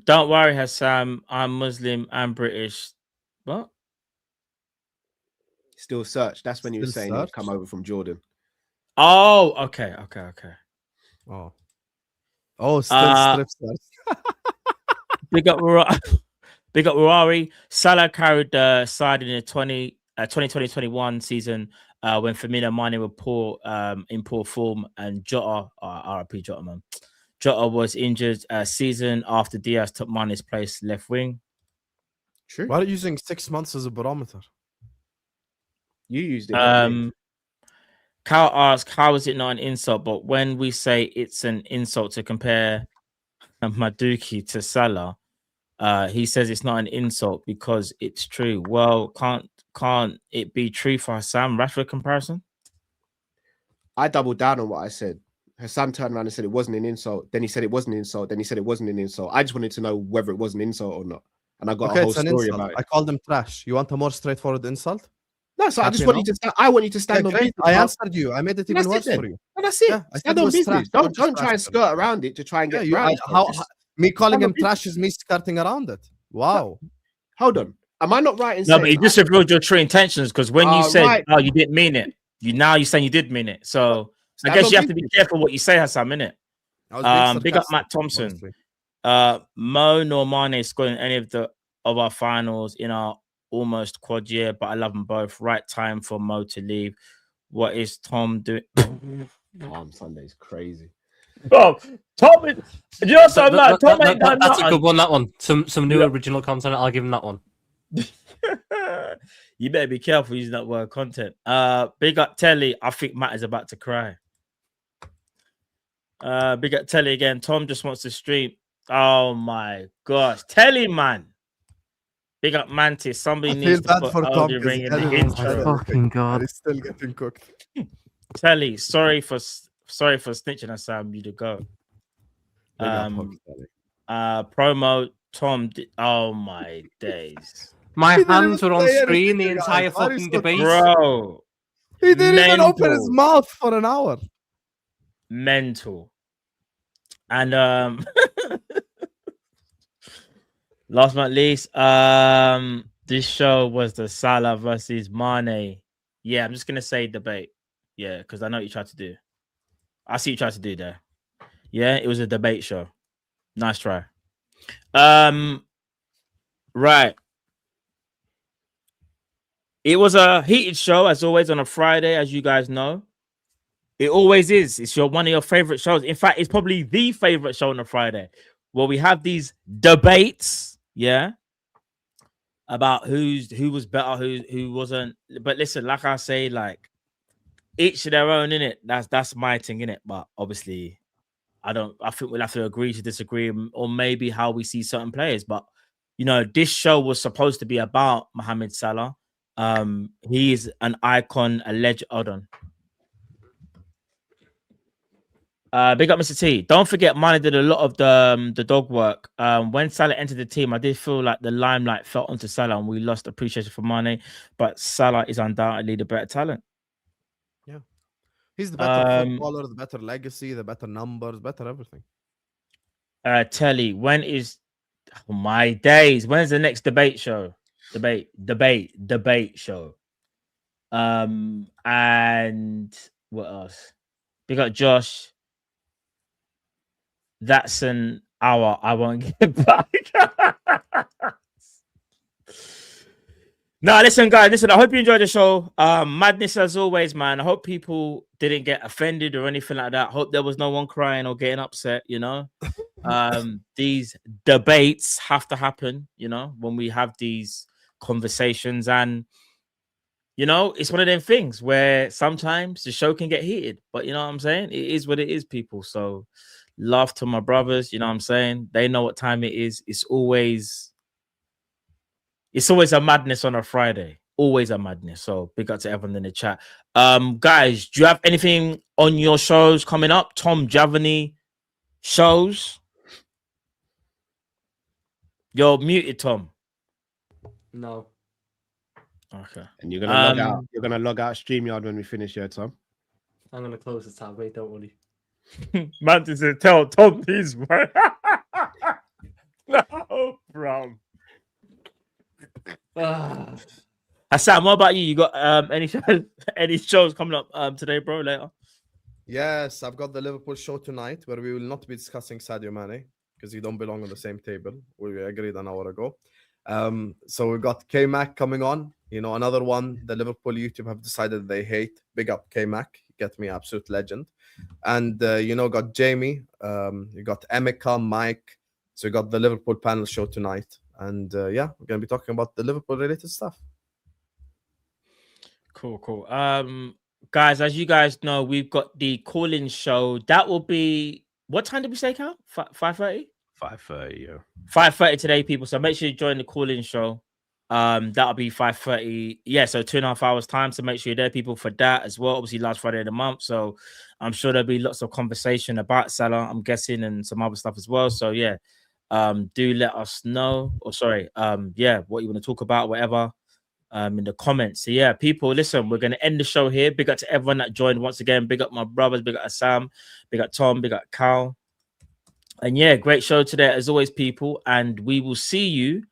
Don't worry, Hassan. I'm Muslim and British. What? Still search. That's when he was Still saying he'd search? come over from Jordan. Oh, okay. Oh, still strip search. Big up Rari. Salah carried the side in the 2020-21 season when Firmino and Mane were poor in poor form, and Jota, RIP Jota, man. Jota was injured season after Diaz took Mane's place left wing. True. Why are you using 6 months as a barometer? You used it. Cal asked, how is it not an insult? But when we say it's an insult to compare Maduki to Salah, he says it's not an insult because it's true. Well, can't it be true for Hassan Rashford comparison? I doubled down on what I said. Hassan turned around and said it wasn't an insult. Then he said it wasn't an insult. Then he said it wasn't an insult. I just wanted to know whether it was an insult or not. And I got a whole story about it. I called him trash. You want a more straightforward insult? No, so I just want you to. I want you to stand on business. I answered you. I made it even worse for you. And that's it. Yeah, stand on business. Don't try and skirt around it to try and get around. Me calling him trash is me skirting around it. Wow. Hold on. Am I not right in No, saying? but you just revealed your true intentions, because when you said, "Oh, you didn't mean it," you're saying you did mean it. So I guess you have to be careful what you say, Hassan, innit? Big up Matt Thompson. Mo nor Mane scored in any of our finals in our almost quad year, but I love them both. Right time for Mo to leave. What is Tom doing? Palm Sunday's crazy. Oh, Tom, you know something like Tom ain't done that's a nothing. good one. That one, some new original content. I'll give him that one. You better be careful using that word content. Big up Telly. I think Matt is about to cry. Big up Telly again. Tom just wants to stream. Oh my gosh, Telly, man. Big up Mantis. Somebody I needs feel to bad put for Tom Elden because Ring in the Elden Ring. intro. Oh, fucking God. He's still getting cooked. Telly, sorry for snitching us, Sam. You to go. Big up, Hawks, Telly. Promo Tom. Oh my days, My He didn't hands even were on say screen the anything, guys. entire Why are you fucking so debate. bro. He didn't even open his Mental. mouth for an hour. Mental. And last but not least, this show was the Salah versus Mané. Yeah, I'm just gonna say debate. Yeah, because I know what you tried to do. I see what you tried to do there. Yeah, it was a debate show. Nice try. Right. It was a heated show, as always, on a Friday, as you guys know. It always is. It's one of your favorite shows. In fact, it's probably the favorite show on a Friday, where we have these debates, yeah, about who was better, who wasn't. But listen, like I say, like each of their own, innit? That's my thing, innit? But obviously, I think we'll have to agree to disagree, or maybe how we see certain players. But you know, this show was supposed to be about Mohamed Salah. He is an icon, a legend. Hold on. Big up, Mr. T. Don't forget, Mané did a lot of the dog work. When Salah entered the team, I did feel like the limelight fell onto Salah, and we lost appreciation for Mané. But Salah is undoubtedly the better talent. Yeah, he's the better footballer, the better legacy, the better numbers, better everything. Telly, when is my days? When's the next debate show? Debate show. And what else? We got Josh. That's an hour I won't get back. No, listen, guys. Listen, I hope you enjoyed the show. Madness as always, man. I hope people didn't get offended or anything like that. Hope there was no one crying or getting upset, you know. These debates have to happen, you know, when we have these conversations. And you know, it's one of them things where sometimes the show can get heated, but you know what I'm saying? It is what it is, people. So love to my brothers, you know what I'm saying? They know what time it is. It's always a madness on a Friday. Always a madness. So big up to everyone in the chat. Guys, do you have anything on your shows coming up? Tom, do you have any shows? You're muted, Tom. No. Okay. And you're gonna log out. You're gonna log out StreamYard when we finish here, Tom. I'm gonna close the tab, mate. Don't worry. Mantis said, tell Tom these words. No, bro. Hassan, what about you? You got any shows coming up today, bro? Later. Yes, I've got the Liverpool show tonight where we will not be discussing Sadio Mane because you don't belong on the same table. We agreed an hour ago. So we've got K-Mac coming on. You know, another one the Liverpool YouTube have decided they hate. Big up K-Mac. Get me, absolute legend. And, you know, got Jamie. You got Emeka, Mike. So you got the Liverpool panel show tonight. And, yeah, we're going to be talking about the Liverpool-related stuff. Cool. Guys, as you guys know, we've got the call-in show. That will be... What time did we say, Cal? 5:30? 5:30, yeah. 5:30 today, people. So make sure you join the call-in show. That'll be 5:30. Yeah, so 2.5 hours time. So make sure you're there, people, for that as well. Obviously, last Friday of the month. So I'm sure there'll be lots of conversation about Salah, I'm guessing, and some other stuff as well. So yeah, do let us know. Or sorry, yeah, what you want to talk about, whatever. In the comments. So yeah, people, listen, we're gonna end the show here. Big up to everyone that joined once again. Big up my brothers, big up Sam, big up Tom, big up Cal. And yeah, great show today as always, people. And we will see you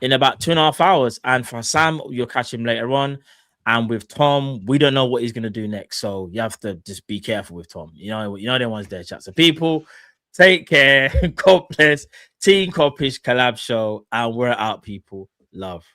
in about 2.5 hours. And for Sam, you'll catch him later on. And with Tom, we don't know what he's gonna do next. So you have to just be careful with Tom. You know the ones there, chat. So people, take care. God bless. Team Kop-Ish collab show. And we're out, people. Love.